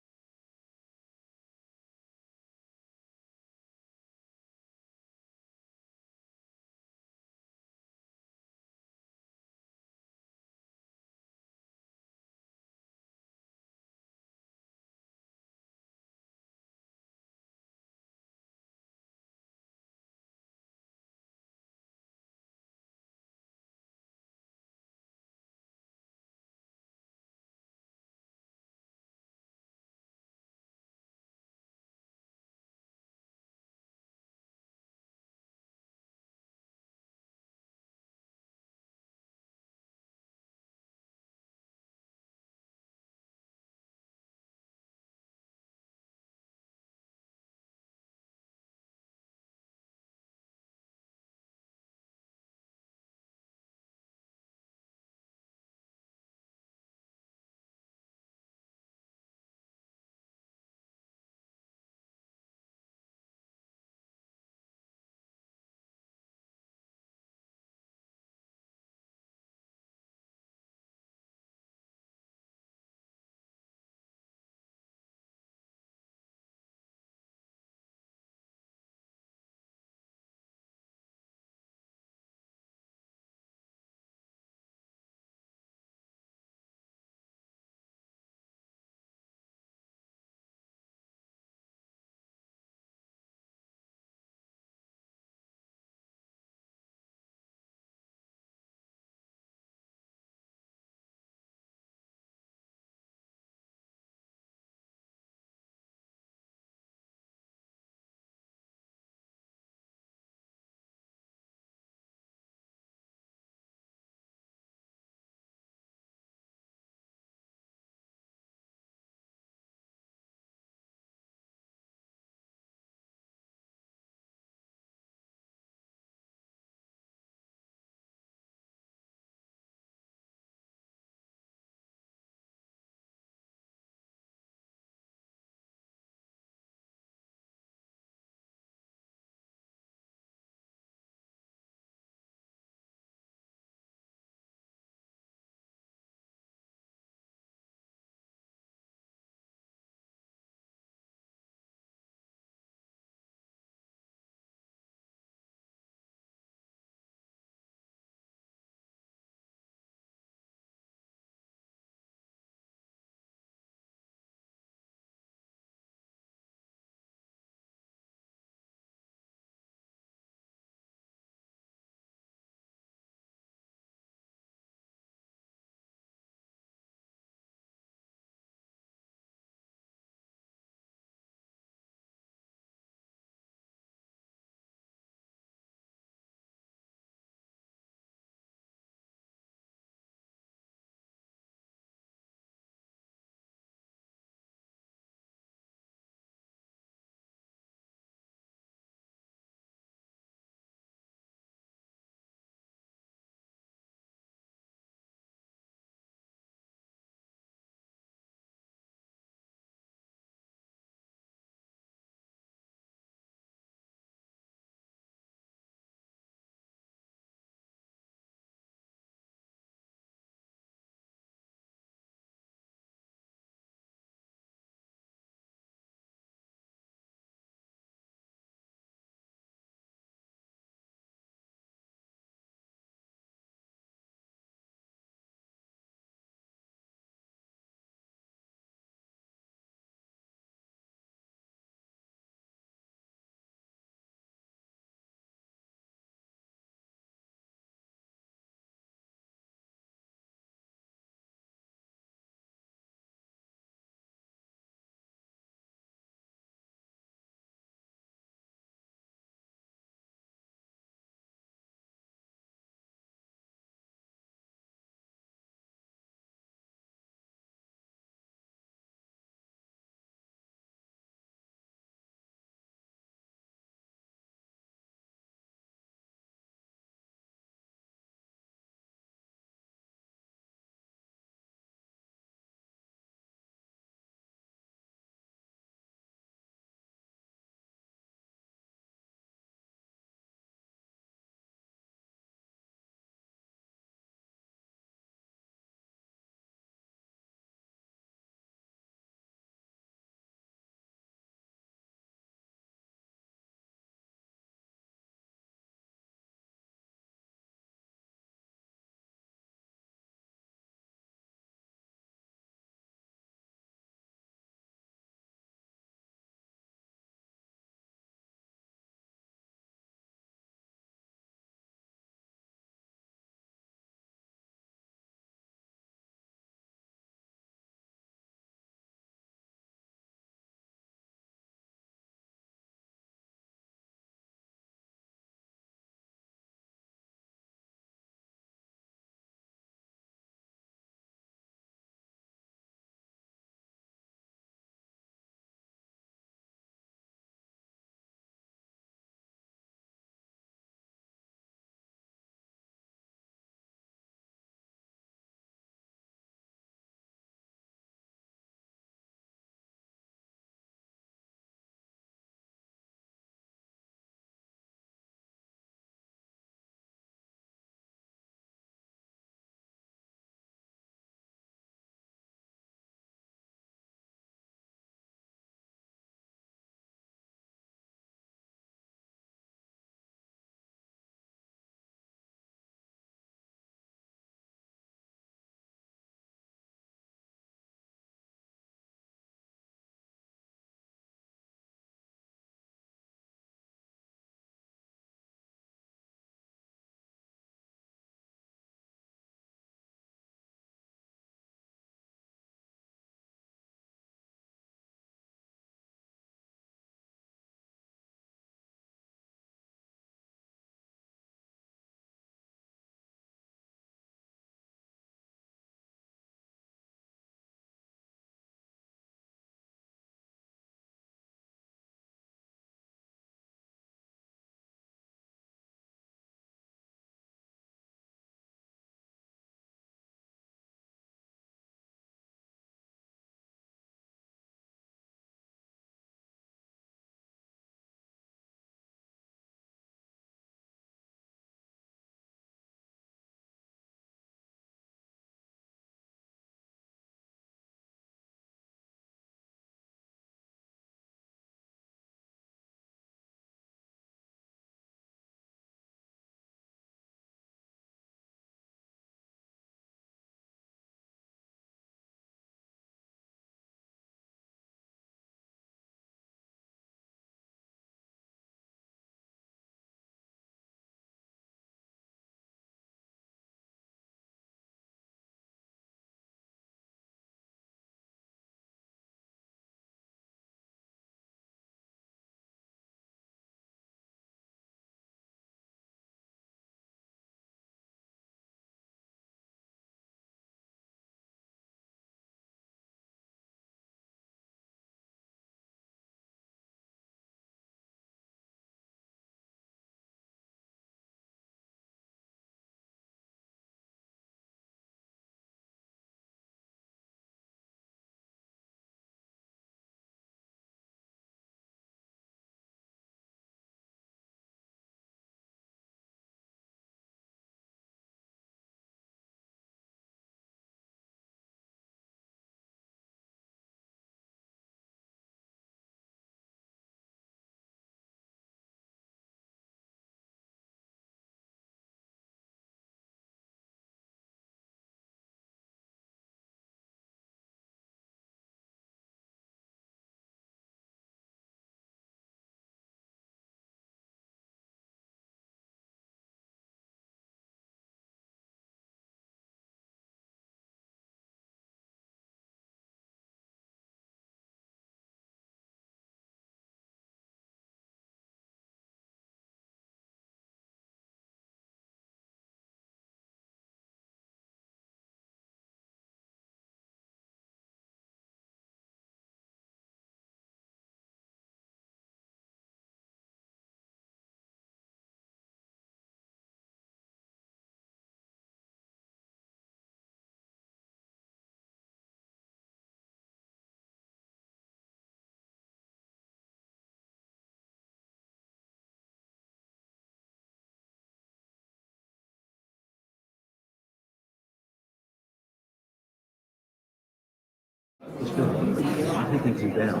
He thinks he's down.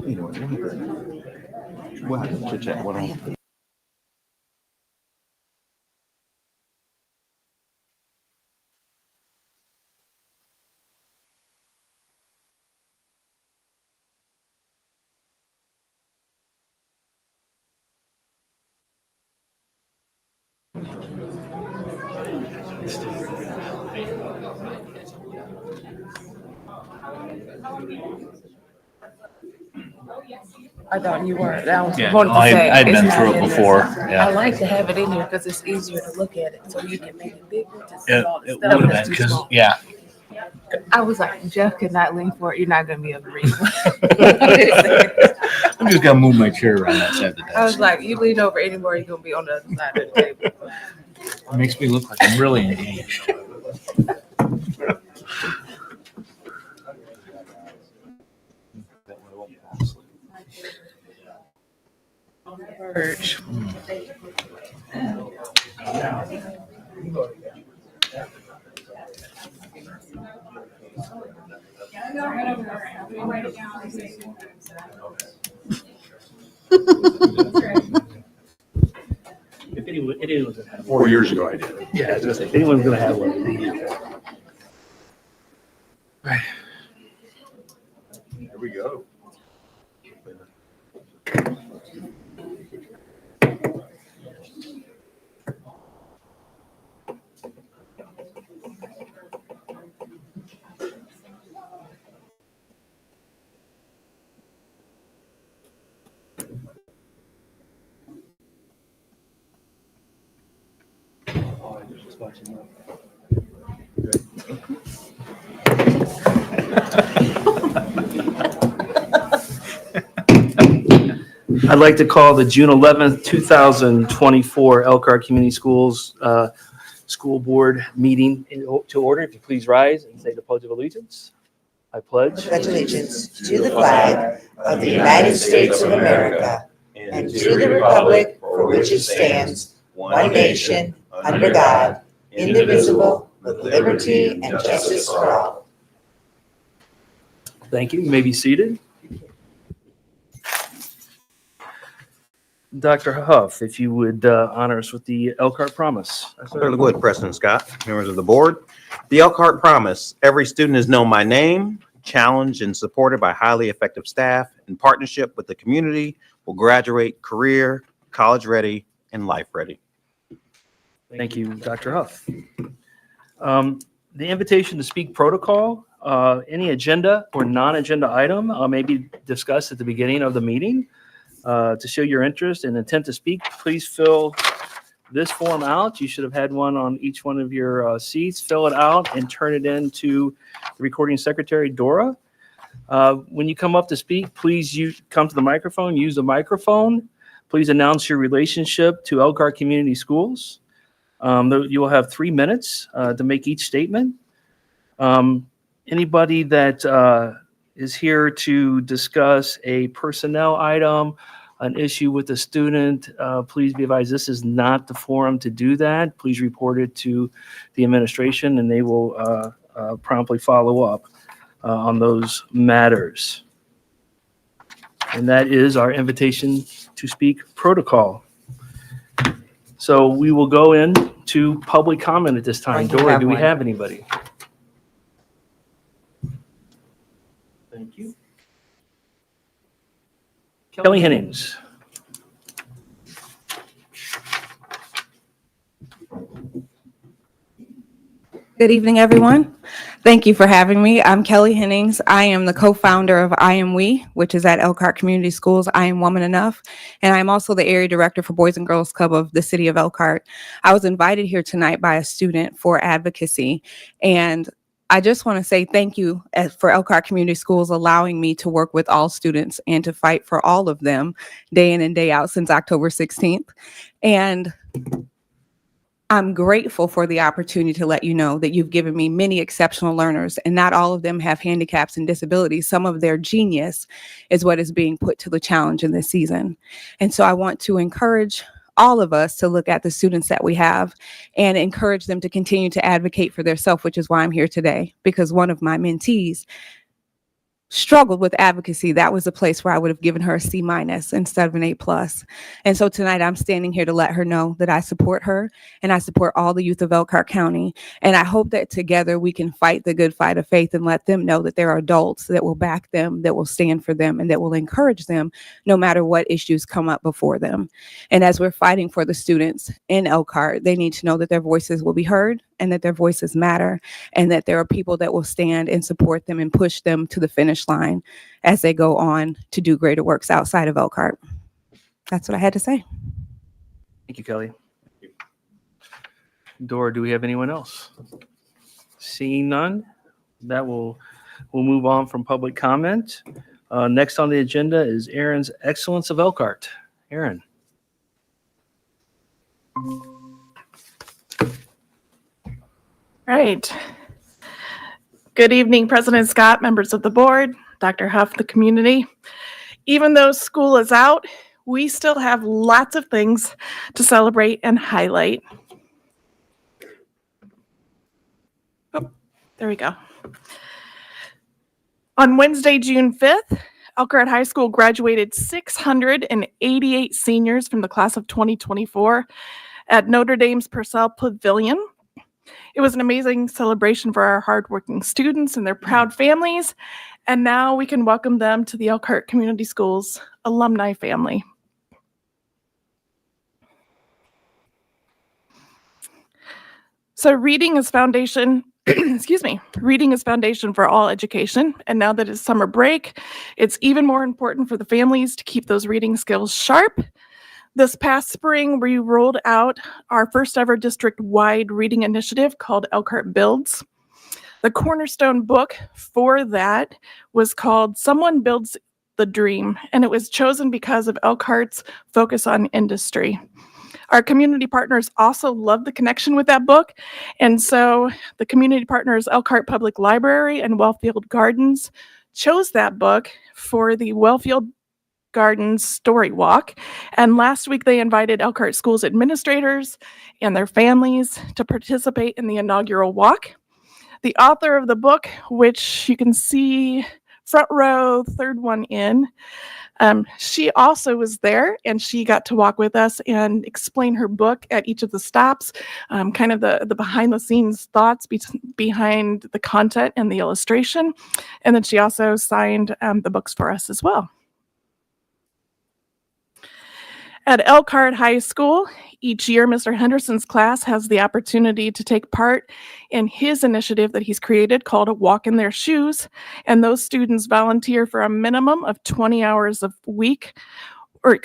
Anyway, we'll have to chit chat. What on?
I thought you were. That was
Yeah,
wanted to say.
I'd
it's
been
not
through it
in there.
before.
I
Yeah.
like to have it in here because it's easier to look at it, so you can make it bigger to see
It,
all the
it
stuff
would have
that's
been
too
because,
small.
yeah.
I was like, Jeff could not lean for it. You're not gonna be able to read.
I'm just gonna move my chair around that side of the
I was
desk.
like, you lean over anywhere, you're gonna be on the other side of the table.
It makes me look like I'm really engaged.
Verge.
If anyone's gonna have
4 years ago, I did.
Yeah, I was gonna say, if anyone's gonna have one.
Here we go.
I'd like to call the June 11th, 2024 Elkhart Community Schools School Board meeting to order. If you please rise and say the Pledge of Allegiance. I pledge.
Pledge allegiance to the flag of the United States of America and to the republic for which it stands, one nation, under God, indivisible, with liberty and justice for all.
Thank you. You may be seated. Dr. Huff, if you would honor us with the Elkhart Promise.
Certainly would, President Scott, members of the board. The Elkhart Promise: every student is known by name, challenged and supported by highly effective staff in partnership with the community, will graduate career, college ready, and life ready.
Thank you, Dr. Huff. The invitation to speak protocol, any agenda or non-agenda item may be discussed at the beginning of the meeting. To show your interest and intent to speak, please fill this form out. You should have had one on each one of your seats. Fill it out and turn it in to the recording secretary, Dora. When you come up to speak, please come to the microphone, use the microphone. Please announce your relationship to Elkhart Community Schools. You will have 3 minutes to make each statement. Anybody that is here to discuss a personnel item, an issue with a student, please be advised this is not the forum to do that. Please report it to the administration and they will promptly follow up on those matters. And that is our invitation to speak protocol. So we will go into public comment at this time.
I do
Dora,
have
do we
one.
have anybody? Thank you. Kelly Hennings.
Good evening, everyone. Thank you for having me. I'm Kelly Hennings. I am the co-founder of I Am We, which is at Elkhart Community Schools. I Am Woman Enough. And I'm also the area director for Boys and Girls Club of the city of Elkhart. I was invited here tonight by a student for advocacy. And I just want to say thank you for Elkhart Community Schools allowing me to work with all students and to fight for all of them day in and day out since October 16th. And I'm grateful for the opportunity to let you know that you've given me many exceptional learners, and not all of them have handicaps and disabilities. Some of their genius is what is being put to the challenge in this season. And so I want to encourage all of us to look at the students that we have and encourage them to continue to advocate for themselves, which is why I'm here today, because one of my mentees struggled with advocacy. That was a place where I would have given her a C- instead of an A+. And so tonight I'm standing here to let her know that I support her and I support all the youth of Elkhart County. And I hope that together we can fight the good fight of faith and let them know that there are adults that will back them, that will stand for them, and that will encourage them no matter what issues come up before them. And as we're fighting for the students in Elkhart, they need to know that their voices will be heard and that their voices matter, and that there are people that will stand and support them and push them to the finish line as they go on to do greater works outside of Elkhart. That's what I had to say.
Thank you, Kelly. Dora, do we have anyone else? Seeing none, we'll move on from public comment. Next on the agenda is Aaron's Excellence of Elkhart. Aaron.
Right. Good evening, President Scott, members of the board, Dr. Huff, the community. Even though school is out, we still have lots of things to celebrate and highlight. Oh, there we go. On Wednesday, June 5th, Elkhart High School graduated 688 seniors from the class of 2024 at Notre Dame's Purcell Pavilion. It was an amazing celebration for our hardworking students and their proud families, and now we can welcome them to the Elkhart Community Schools alumni family. So reading is foundation, reading is foundation for all education, and now that it's summer break, it's even more important for the families to keep those reading skills sharp. This past spring, we rolled out our first ever district-wide reading initiative called Elkhart Builds. The cornerstone book for that was called Someone Builds the Dream, and it was chosen because of Elkhart's focus on industry. Our community partners also love the connection with that book, and so the community partners Elkhart Public Library and Wellfield Gardens chose that book for the Wellfield Gardens Story Walk. And last week they invited Elkhart Schools administrators and their families to participate in the inaugural walk. The author of the book, which you can see front row, third one in, she also was there, and she got to walk with us and explain her book at each of the stops, kind of the behind the scenes thoughts behind the content and the illustration. And then she also signed the books for us as well. At Elkhart High School, each year, Mr. Henderson's class has the opportunity to take part in his initiative that he's created called A Walk in Their Shoes. And those students volunteer for a minimum of 20 hours a week, a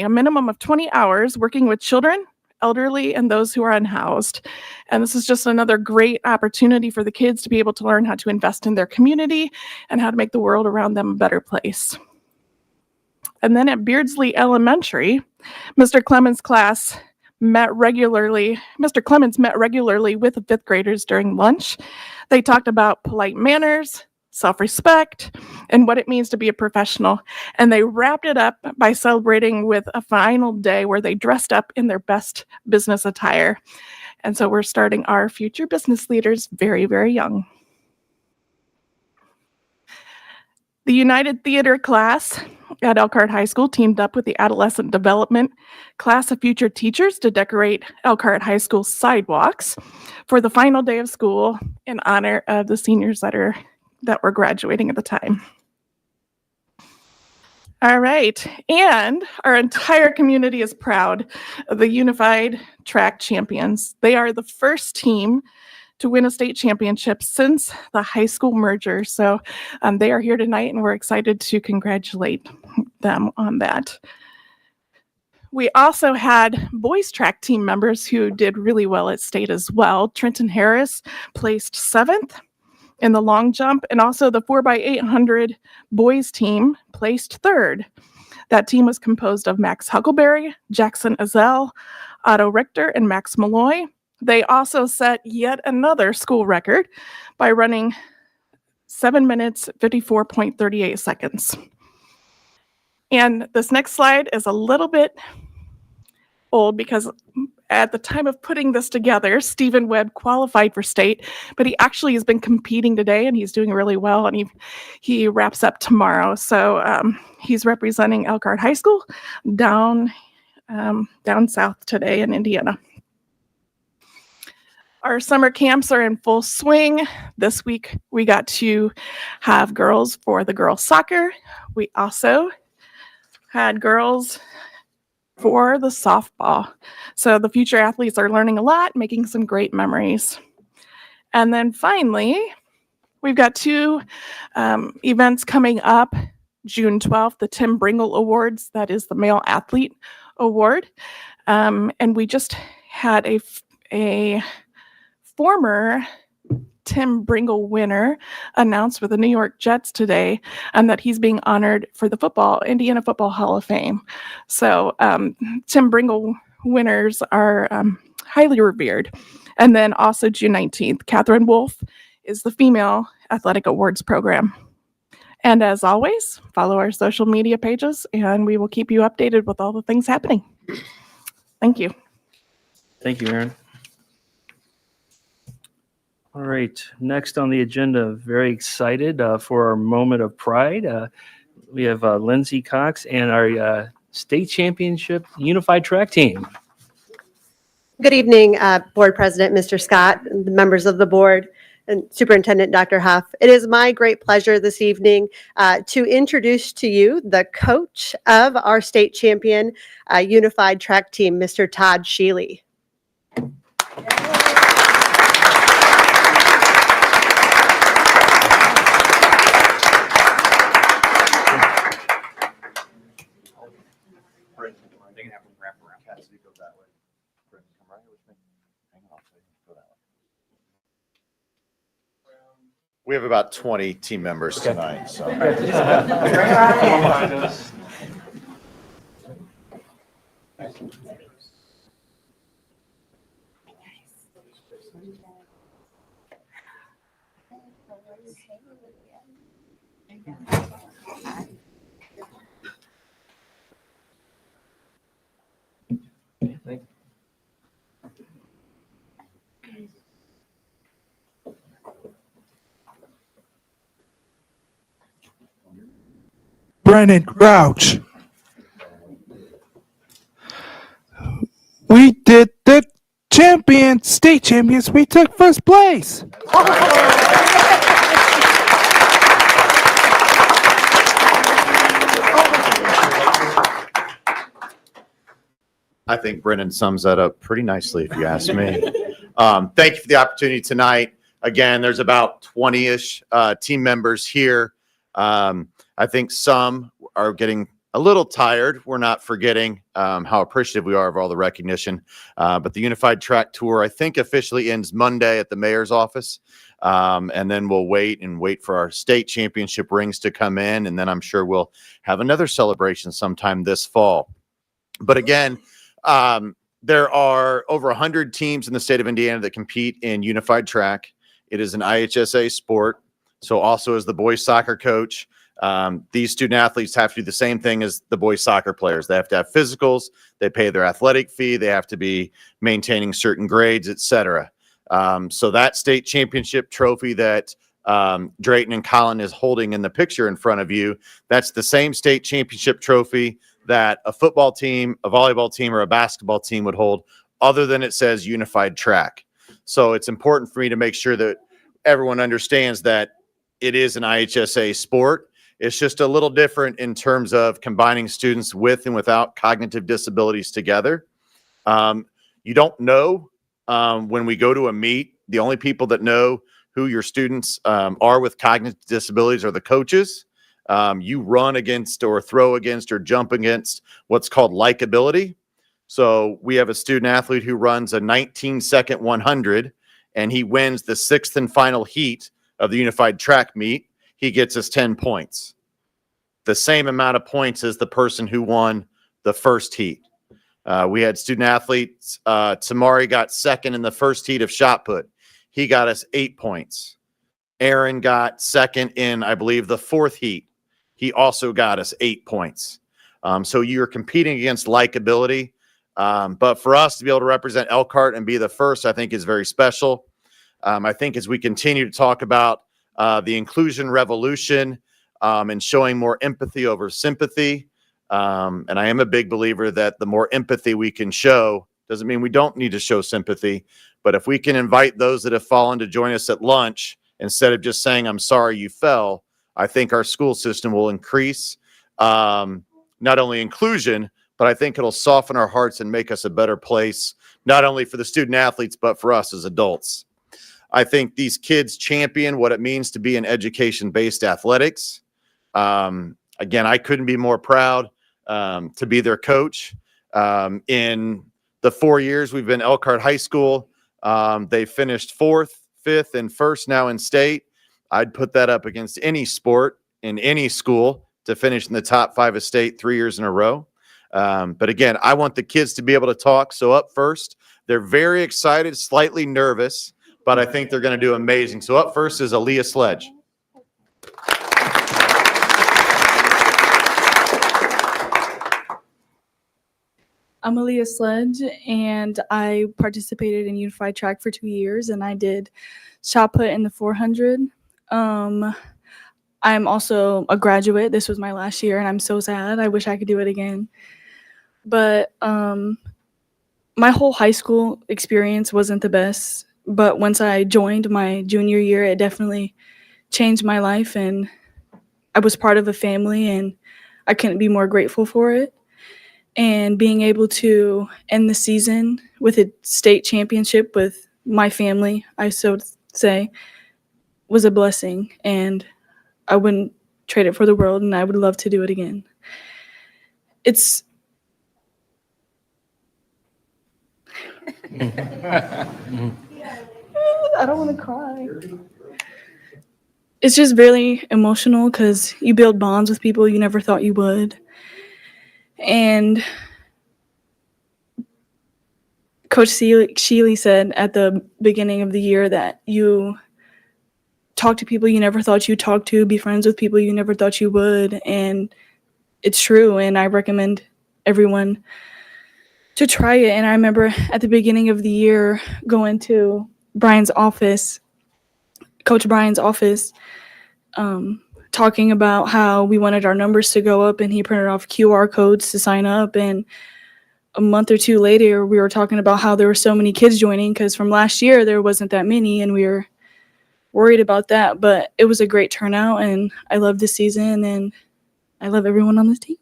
minimum of 20 hours working with children, elderly, and those who are unhoused. And this is just another great opportunity for the kids to be able to learn how to invest in their community and how to make the world around them a better place. And then at Beardsley Elementary, Mr. Clemens' met regularly with the fifth graders during lunch. They talked about polite manners, self-respect, and what it means to be a professional. And they wrapped it up by celebrating with a final day where they dressed up in their best business attire. And so we're starting our future business leaders very, very young. The United Theater class at Elkhart High School teamed up with the Adolescent Development class of future teachers to decorate Elkhart High School sidewalks for the final day of school in honor of the seniors that were graduating at the time. All right, and our entire community is proud of the Unified Track Champions. They are the first team to win a state championship since the high school merger. So they are here tonight, and we're excited to congratulate them on that. We also had boys track team members who did really well at state as well. Trenton Harris placed 7th in the long jump, and also the 4x800 boys team placed 3rd. That team was composed of Max Huckleberry, Jackson Azell, Otto Richter, and Max Malloy. They also set yet another school record by running 7 minutes, 54.38 seconds. And this next slide is a little bit old because at the time of putting this together, Stephen Webb qualified for state, but he actually has been competing today and he's doing really well, and he wraps up tomorrow. So he's representing Elkhart High School down south today in Indiana. Our summer camps are in full swing. This week we got to have girls for the girls soccer. We also had girls for the softball. So the future athletes are learning a lot, making some great memories. And then finally, we've got two events coming up. June 12th, the Tim Bringle Awards. That is the Male Athlete Award. And we just had a former Tim Bringle winner announced for the New York Jets today, and that he's being honored for the Indiana Football Hall of Fame. So Tim Bringle winners are highly revered. And then also June 19th, Catherine Wolf is the Female Athletic Awards program. And as always, follow our social media pages, and we will keep you updated with all the things happening. Thank you.
Thank you, Erin. All right, next on the agenda, very excited for our moment of pride. We have Lindsay Cox and our state championship unified track team.
Good evening, Board President, Mr. Scott, and the members of the board, and Superintendent Dr. Huff. It is my great pleasure this evening to introduce to you the coach of our state champion unified track team, Mr. Todd Sheely.
We have about 20 team members tonight, so.
Brennan Crouch. We did the state champions. We took first place.
I think Brennan sums that up pretty nicely, if you ask me. Thank you for the opportunity tonight. Again, there's about 20-ish team members here. I think some are getting a little tired. We're not forgetting how appreciative we are of all the recognition. But the Unified Track Tour, I think, officially ends Monday at the mayor's office. And then we'll wait for our state championship rings to come in. And then I'm sure we'll have another celebration sometime this fall. But again, there are over 100 teams in the state of Indiana that compete in unified track. It is an IHSA sport. So also as the boys soccer coach, these student athletes have to do the same thing as the boys soccer players. They have to have physicals. They pay their athletic fee. They have to be maintaining certain grades, etc. So that state championship trophy that Drayton and Colin is holding in the picture in front of you, that's the same state championship trophy that a football team, a volleyball team, or a basketball team would hold, other than it says unified track. So it's important for me to make sure that everyone understands that it is an IHSA sport. It's just a little different in terms of combining students with and without cognitive disabilities together. You don't know when we go to a meet. The only people that know who your students are with cognitive disabilities are the coaches. You run against or throw against or jump against what's called likability. So we have a student athlete who runs a 19-second 100, and he wins the 6th and final heat of the unified track meet. He gets us 10 points. The same amount of points as the person who won the first heat. We had student athletes. Tamari got second in the first heat of shot put. He got us 8 points. Aaron got second in, I believe, the fourth heat. He also got us 8 points. So you're competing against likability. But for us to be able to represent Elkhart and be the first, I think is very special. I think as we continue to talk about the inclusion revolution and showing more empathy over sympathy, and I am a big believer that the more empathy we can show doesn't mean we don't need to show sympathy. But if we can invite those that have fallen to join us at lunch instead of just saying, I'm sorry you fell, I think our school system will increase not only inclusion, but I think it'll soften our hearts and make us a better place, not only for the student athletes, but for us as adults. I think these kids champion what it means to be in education-based athletics. Again, I couldn't be more proud to be their coach. In the 4 years we've been Elkhart High School, they finished 4th, 5th, and 1st now in state. I'd put that up against any sport in any school to finish in the top 5 of state 3 years in a row. But again, I want the kids to be able to talk. So up first, they're very excited, slightly nervous, but I think they're going to do amazing. So up first is Aaliyah Sledge.
I'm Aaliyah Sledge, and I participated in Unified Track for 2 years, and I did shot put in the 400. I'm also a graduate. This was my last year, and I'm so sad. I wish I could do it again. But my whole high school experience wasn't the best, but once I joined my junior year, it definitely changed my life, and I was part of a family, and I couldn't be more grateful for it. And being able to end the season with a state championship with my family, I so say, was a blessing, and I wouldn't trade it for the world, and I would love to do it again. It's I don't want to cry. It's just really emotional because you build bonds with people you never thought you would. And Coach Sheely said at the beginning of the year that you talk to people you never thought you'd talk to, be friends with people you never thought you would. And it's true. And I recommend everyone to try it. And I remember at the beginning of the year going to Brian's office, Coach Brian's office, talking about how we wanted our numbers to go up, and he printed off QR codes to sign up. And a month or two later, we were talking about how there were so many kids joining because from last year there wasn't that many, and we were worried about that. But it was a great turnout, and I love this season, and I love everyone on this team.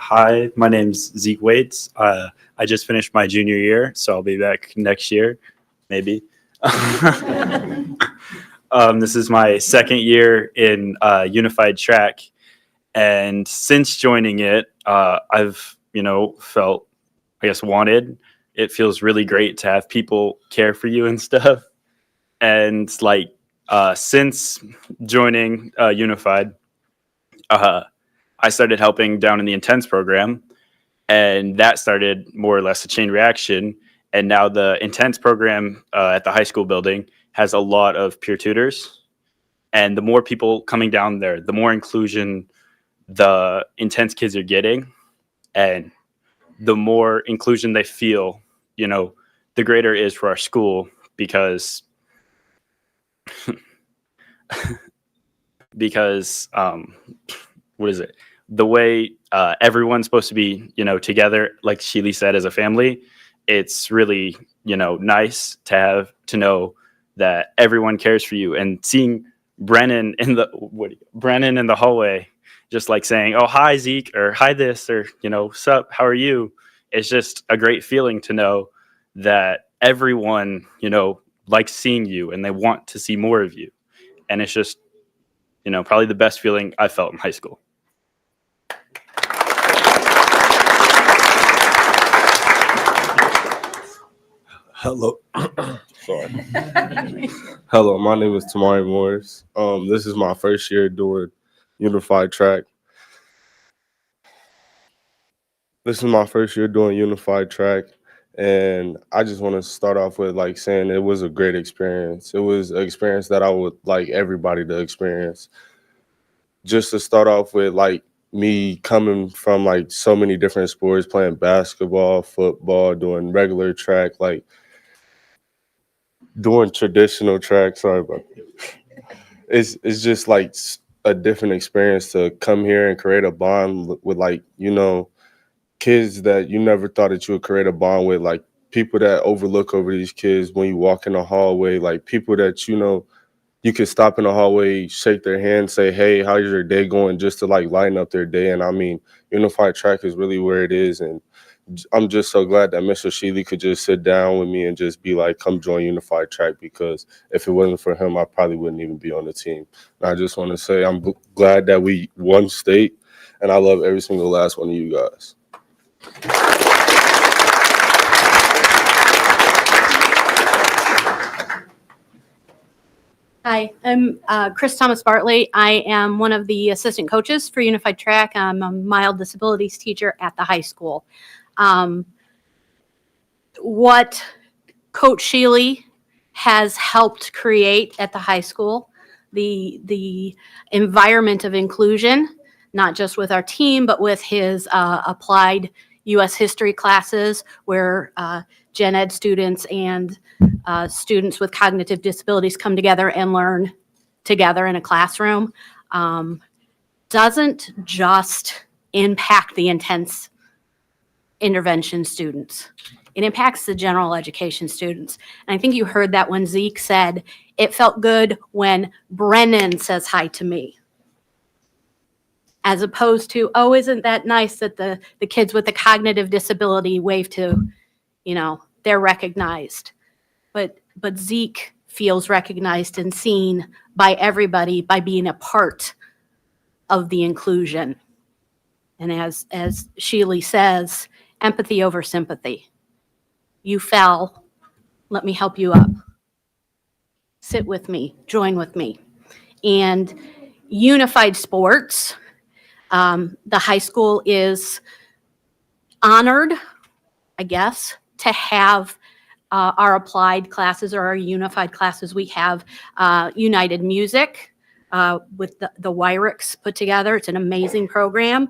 Hi, my name's Zeke Waits. I just finished my junior year, so I'll be back next year, maybe. This is my second year in Unified Track, and since joining it, I've felt, I guess, wanted. It feels really great to have people care for you and stuff. And since joining Unified, I started helping down in the Intense program, and that started more or less a chain reaction. And now the Intense program at the high school building has a lot of peer tutors. And the more people coming down there, the more inclusion the Intense kids are getting. And the more inclusion they feel, the greater it is for our school, because what is it? The way everyone's supposed to be, together, like Sheely said, as a family, it's really, nice to know that everyone cares for you. And seeing Brennan in the hallway, just saying, "Oh, hi Zeke," or "Hi this," or "Sup, how are you?" It's just a great feeling to know that everyone, likes seeing you and they want to see more of you. And it's just, probably the best feeling I felt in high school.
Hello. Sorry. Hello, my name is Tamari Morris. This is my first year doing Unified Track. And I just want to start off with saying it was a great experience. It was an experience that I would like everybody to experience. just to start off with, like, me coming from like so many different sports, playing basketball, football, doing regular track, like doing traditional track. Sorry about that. It's just like a different experience to come here and create a bond with, like, you know, kids that you never thought that you would create a bond with, like people that overlook over these kids when you walk in the hallway, like people that, you know, you could stop in the hallway, shake their hand, say, hey, how's your day going, just to like lighten up their day. And I mean, Unified Track is really where it is. And I'm just so glad that Mr. Sheely could just sit down with me and just be like, come join Unified Track, because if it wasn't for him, I probably wouldn't even be on the team. And I just want to say I'm glad that we won state, and I love every single last one of you guys.
Hi, I'm Chris Thomas Bartley. I am one of the assistant coaches for Unified Track. I'm a mild disabilities teacher at the high school. What Coach Sheely has helped create at the high school, the environment of inclusion, not just with our team, but with his applied U.S. history classes, where gen ed students and students with cognitive disabilities come together and learn together in a classroom, doesn't just impact the intense intervention students. It impacts the general education students. And I think you heard that when Zeke said, it felt good when Brennan says hi to me. As opposed to, oh, isn't that nice that the kids with the cognitive disability wave to, you know, they're recognized. But Zeke feels recognized and seen by everybody by being a part of the inclusion. And as Sheely says, empathy over sympathy. You fell, let me help you up. Sit with me, join with me. And Unified Sports, the high school is honored, I guess, to have our applied classes or our unified classes. We have United Music with the Wyrics put together. It's an amazing program.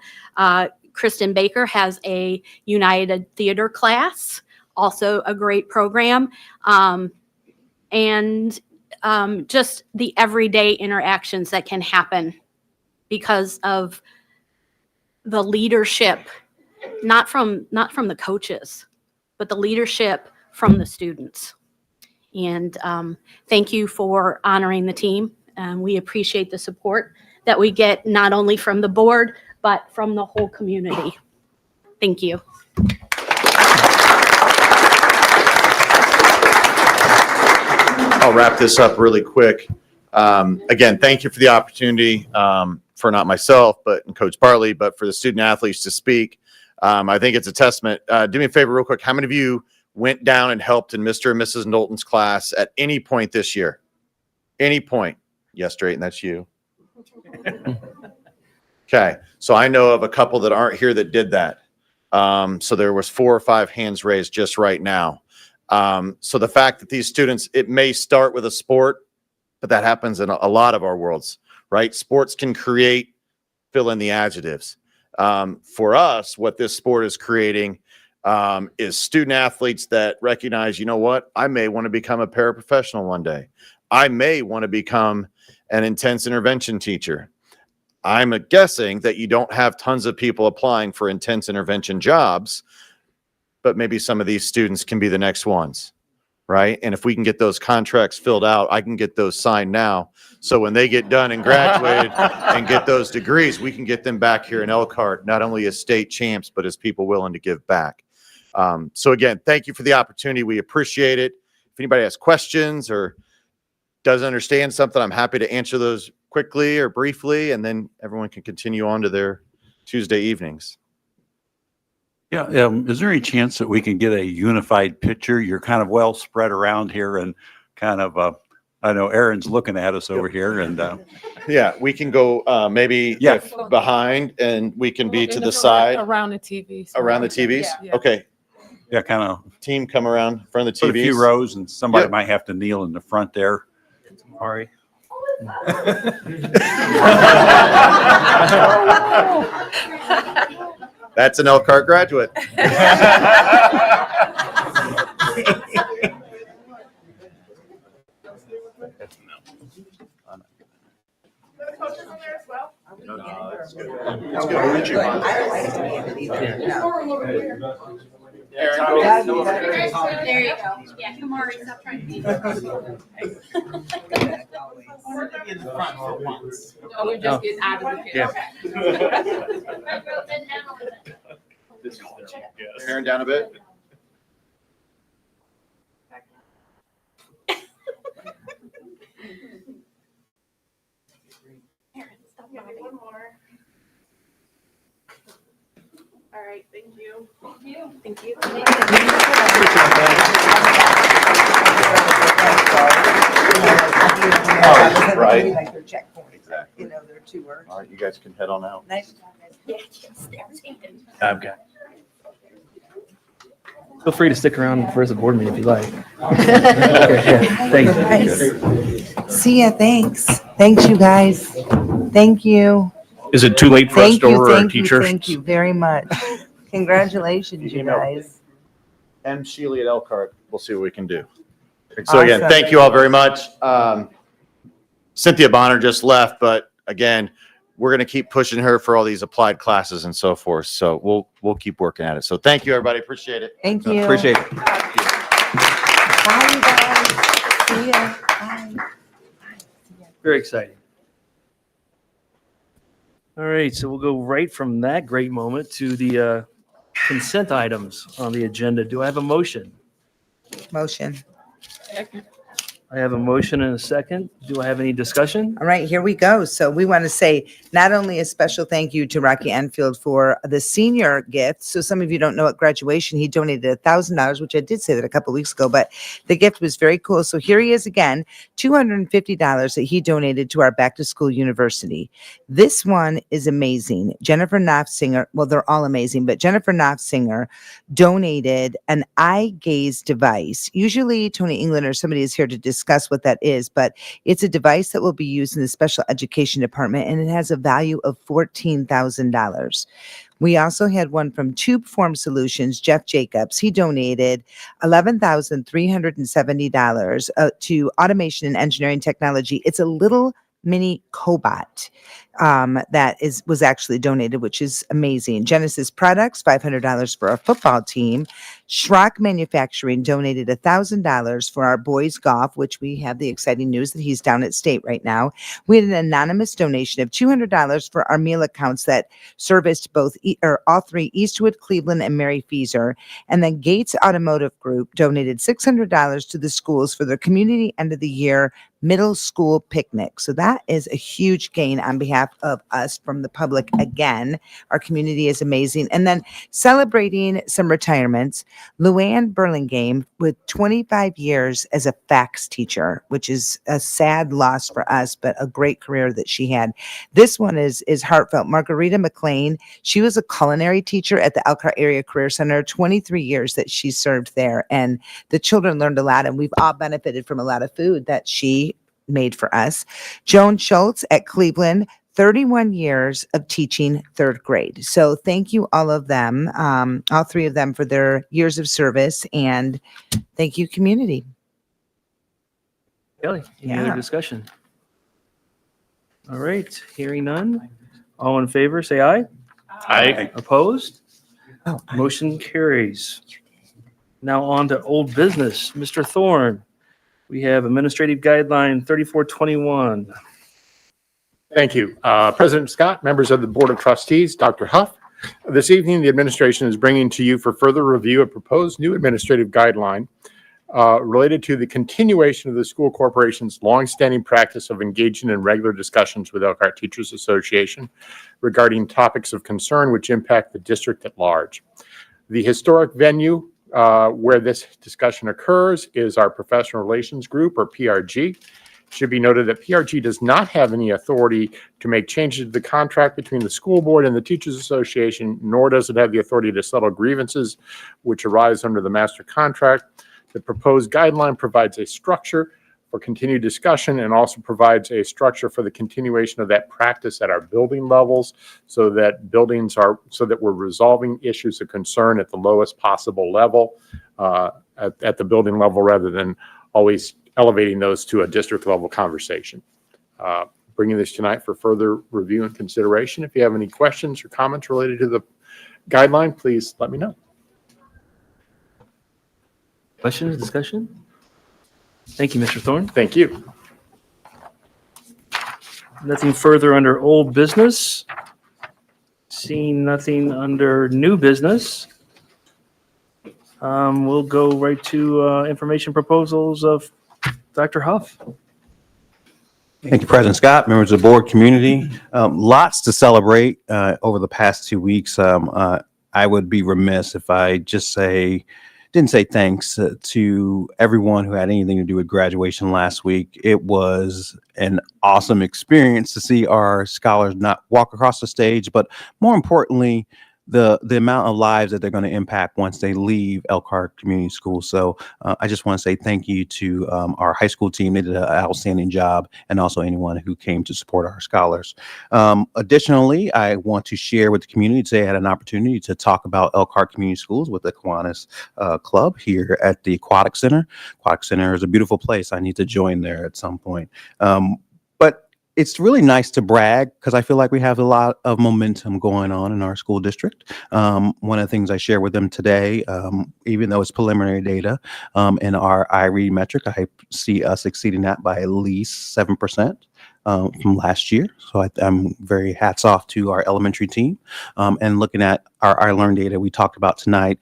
Kristen Baker has a United Theater class, also a great program. And just the everyday interactions that can happen because of the leadership, not from the coaches, but the leadership from the students. And thank you for honoring the team. We appreciate the support that we get, not only from the board, but from the whole community. Thank you.
I'll wrap this up really quick. Again, thank you for the opportunity, for not myself, but Coach Bartley, but for the student athletes to speak. I think it's a testament. Do me a favor real quick. How many of you went down and helped in Mr. and Mrs. Knowlton's class at any point this year? Any point? Yes, Drayton, that's you. Okay, so I know of a couple that aren't here that did that. So there was 4 or 5 hands raised just right now. So the fact that these students, it may start with a sport, but that happens in a lot of our worlds, right? Sports can create, fill in the adjectives. For us, what this sport is creating is student athletes that recognize, you know what, I may want to become a paraprofessional one day. I may want to become an intense intervention teacher. I'm guessing that you don't have tons of people applying for intense intervention jobs, but maybe some of these students can be the next ones, right? And if we can get those contracts filled out, I can get those signed now. So when they get done and graduated and get those degrees, we can get them back here in Elkhart, not only as state champs, but as people willing to give back. So again, thank you for the opportunity. We appreciate it. If anybody has questions or doesn't understand something, I'm happy to answer those quickly or briefly, and then everyone can continue on to their Tuesday evenings.
Yeah, is there any chance that we can get a unified picture? You're kind of well spread around here, and kind of, I know Aaron's looking at us over here, and
yeah, we can go maybe behind, and we can be to the side.
Around the TVs.
Around the TVs?
Yeah.
Okay.
Yeah, kind of.
Team come around in front of the TVs.
Put a few rows, and somebody might have to kneel in the front there.
Sorry.
That's an Elkhart graduate.
There you go. Yeah, Kamari, stop trying to be.
Oh, we're just getting out of the pit.
Aaron, down a bit.
One more. All right, thank you.
Thank you.
Oh, right.
Like their checkpoint.
Exactly.
You know, their tour.
All right, you guys can head on out.
Nice.
Okay. Feel free to stick around for the board meeting if you like. Okay, yeah, thank you.
See ya, thanks. Thanks, you guys. Thank you.
Is it too late for us
Thank
to
you,
order our
thank you,
t-shirts?
thank you very much. Congratulations, you
Email.
guys.
M. Shealy at Elkhart. We'll see what we can do. So again,
Awesome.
thank you all very much. Cynthia Bonner just left, but again, we're going to keep pushing her for all these applied classes and so forth. So we'll keep working at it. So thank you, everybody. Appreciate it.
Thank you.
Appreciate it.
Bye, you guys. See ya. Bye.
Very exciting. All right, so we'll go right from that great moment to the consent items on the agenda. Do I have a motion?
Motion.
I have a motion and a second. Do I have any discussion?
All right, here we go. So we want to say not only a special thank you to Rocky Enfield for the senior gift. So some of you don't know at graduation, he donated $1,000, which I did say that a couple weeks ago, but the gift was very cool. So here he is again, $250 that he donated to our back to school university. This one is amazing. Jennifer Knopfsinger, well, they're all amazing, but Jennifer Knopfsinger donated an eye gaze device. Usually Tony England or somebody is here to discuss what that is, but it's a device that will be used in the special education department, and it has a value of $14,000. We also had one from Tube Form Solutions, Jeff Jacobs. He donated $11,370 to automation and engineering technology. It's a little mini cobot that was actually donated, which is amazing. Genesis Products, $500 for our football team. Schrock Manufacturing donated $1,000 for our boys golf, which we have the exciting news that he's down at state right now. We had an anonymous donation of $200 for our meal accounts that serviced both all three, Eastwood, Cleveland, and Mary Feeser. And then Gates Automotive Group donated $600 to the schools for their community end of the year middle school picnic. So that is a huge gain on behalf of us from the public. Again, our community is amazing. And then celebrating some retirements, Luann Burlingame with 25 years as a fax teacher, which is a sad loss for us, but a great career that she had. This one is heartfelt. Margarita McLean, she was a culinary teacher at the Elkhart Area Career Center, 23 years that she served there. And the children learned a lot, and we've all benefited from a lot of food that she made for us. Joan Schultz at Cleveland, 31 years of teaching third grade. So thank you all of them, all three of them for their years of service, and thank you, community.
Kelly, any
Yeah.
other discussion? All right, hearing none. All in favor, say aye.
Aye.
Opposed?
Oh,
Motion carries. Now on to old business. Mr. Thorne, we have administrative guideline 3421.
Thank you. President Scott, members of the Board of Trustees, Dr. Huff. This evening, the administration is bringing to you for further review a proposed new administrative guideline related to the continuation of the school corporation's longstanding practice of engaging in regular discussions with Elkhart Teachers Association regarding topics of concern which impact the district at large. The historic venue where this discussion occurs is our Professional Relations Group, or PRG. It should be noted that PRG does not have any authority to make changes to the contract between the school board and the Teachers Association, nor does it have the authority to settle grievances which arise under the master contract. The proposed guideline provides a structure for continued discussion and also provides a structure for the continuation of that practice at our building levels so that we're resolving issues of concern at the lowest possible level at the building level rather than always elevating those to a district level conversation. Bringing this tonight for further review and consideration. If you have any questions or comments related to the guideline, please let me know.
Questions, discussion? Thank you, Mr. Thorne.
Thank you.
Nothing further under old business. Seeing nothing under new business. We'll go right to information proposals of Dr. Huff.
Thank you, President Scott, members of the board, community. Lots to celebrate over the past 2 weeks. I would be remiss if I didn't say thanks to everyone who had anything to do with graduation last week. It was an awesome experience to see our scholars not walk across the stage, but more importantly, the amount of lives that they're going to impact once they leave Elkhart Community School. So I just want to say thank you to our high school team. They did an outstanding job, and also anyone who came to support our scholars. Additionally, I want to share with the community today. I had an opportunity to talk about Elkhart Community Schools with the Kiwanis Club here at the Aquatic Center. Aquatic Center is a beautiful place. I need to join there at some point. But it's really nice to brag because I feel like we have a lot of momentum going on in our school district. One of the things I share with them today, even though it's preliminary data, in our iRead metric, I see us exceeding that by at least 7%. From last year. So I'm very hats off to our elementary team. And looking at our iLearn data we talked about tonight,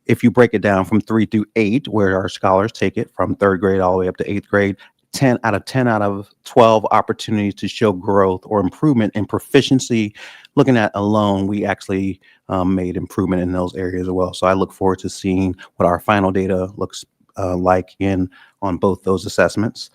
if you break it down from 3 through 8, where our scholars take it from 3rd grade all the way up to 8th grade, 10 out of 12 opportunities to show growth or improvement in proficiency. Looking at alone, we actually made improvement in those areas as well. So I look forward to seeing what our final data looks like on both those assessments.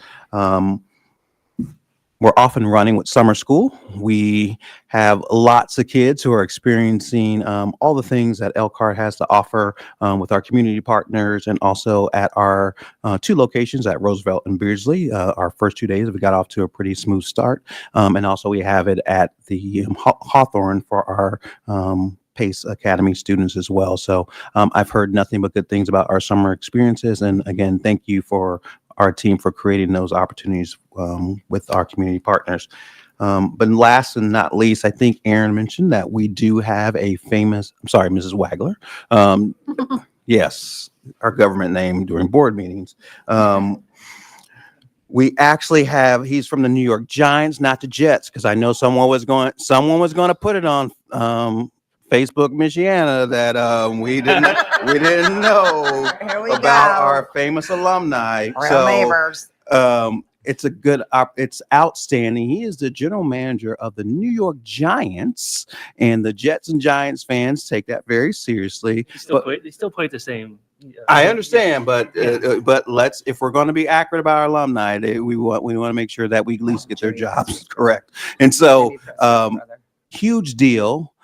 We're off and running with summer school. We have lots of kids who are experiencing all the things that Elkhart has to offer with our community partners, and also at our 2 locations at Roosevelt and Beardsley. Our first 2 days, we got off to a pretty smooth start. And also we have it at the Hawthorne for our PACE Academy students as well. So I've heard nothing but good things about our summer experiences. And again, thank you for our team for creating those opportunities with our community partners. But last and not least, I think Aaron mentioned that we do have a famous, I'm sorry, Mrs. Wagler. Yes, our government name during board meetings. We actually have, he's from the New York Giants, not the Jets, because I know someone was going to put it on Facebook, Michiana, that we didn't know about our famous alumni.
Real neighbors.
It's outstanding. He is the general manager of the New York Giants, and the Jets and Giants fans take that very seriously.
They still play the same.
I understand, but if we're going to be accurate about our alumni, we want to make sure that we at least get their jobs correct. And so, huge deal.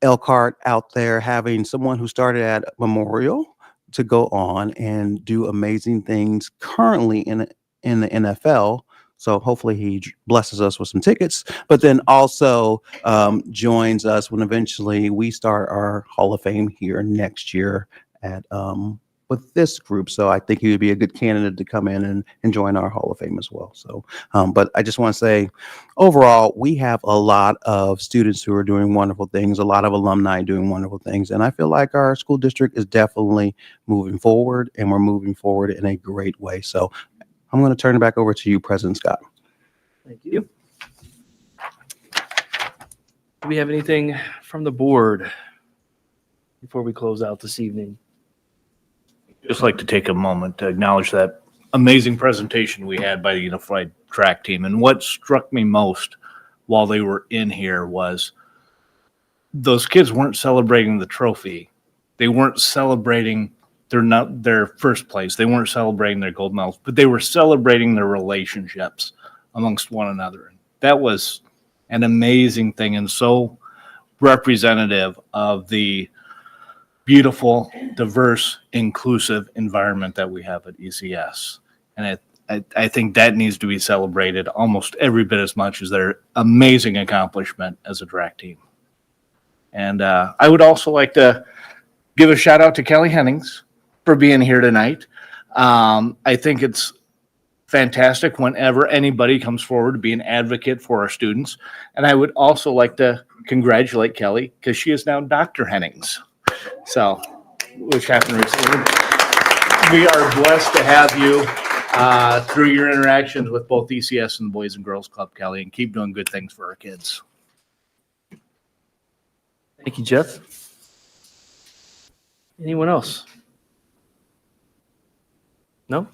Elkhart out there having someone who started at Memorial to go on and do amazing things currently in the NFL. So hopefully he blesses us with some tickets, but then also joins us when eventually we start our Hall of Fame here next year at with this group. So I think he would be a good candidate to come in and join our Hall of Fame as well. So, but I just want to say, overall, we have a lot of students who are doing wonderful things, a lot of alumni doing wonderful things. And I feel like our school district is definitely moving forward, and we're moving forward in a great way. So I'm going to turn it back over to you, President Scott.
Thank you. Do we have anything from the board before we close out this evening?
Just like to take a moment to acknowledge that amazing presentation we had by the Unified Track Team. And what struck me most while they were in here was those kids weren't celebrating the trophy. They weren't celebrating their first place. They weren't celebrating their gold medals, but they were celebrating their relationships amongst one another. That was an amazing thing, and so representative of the beautiful, diverse, inclusive environment that we have at ECS. And I think that needs to be celebrated almost every bit as much as their amazing accomplishment as a track team. And I would also like to give a shout out to Kelly Hennings for being here tonight. I think it's fantastic whenever anybody comes forward to be an advocate for our students. And I would also like to congratulate Kelly because she is now Dr. Hennings. So, which happened recently. We are blessed to have you through your interactions with both ECS and the Boys and Girls Club, Kelly, and keep doing good things for our kids.
Thank you, Jeff. Anyone else? No?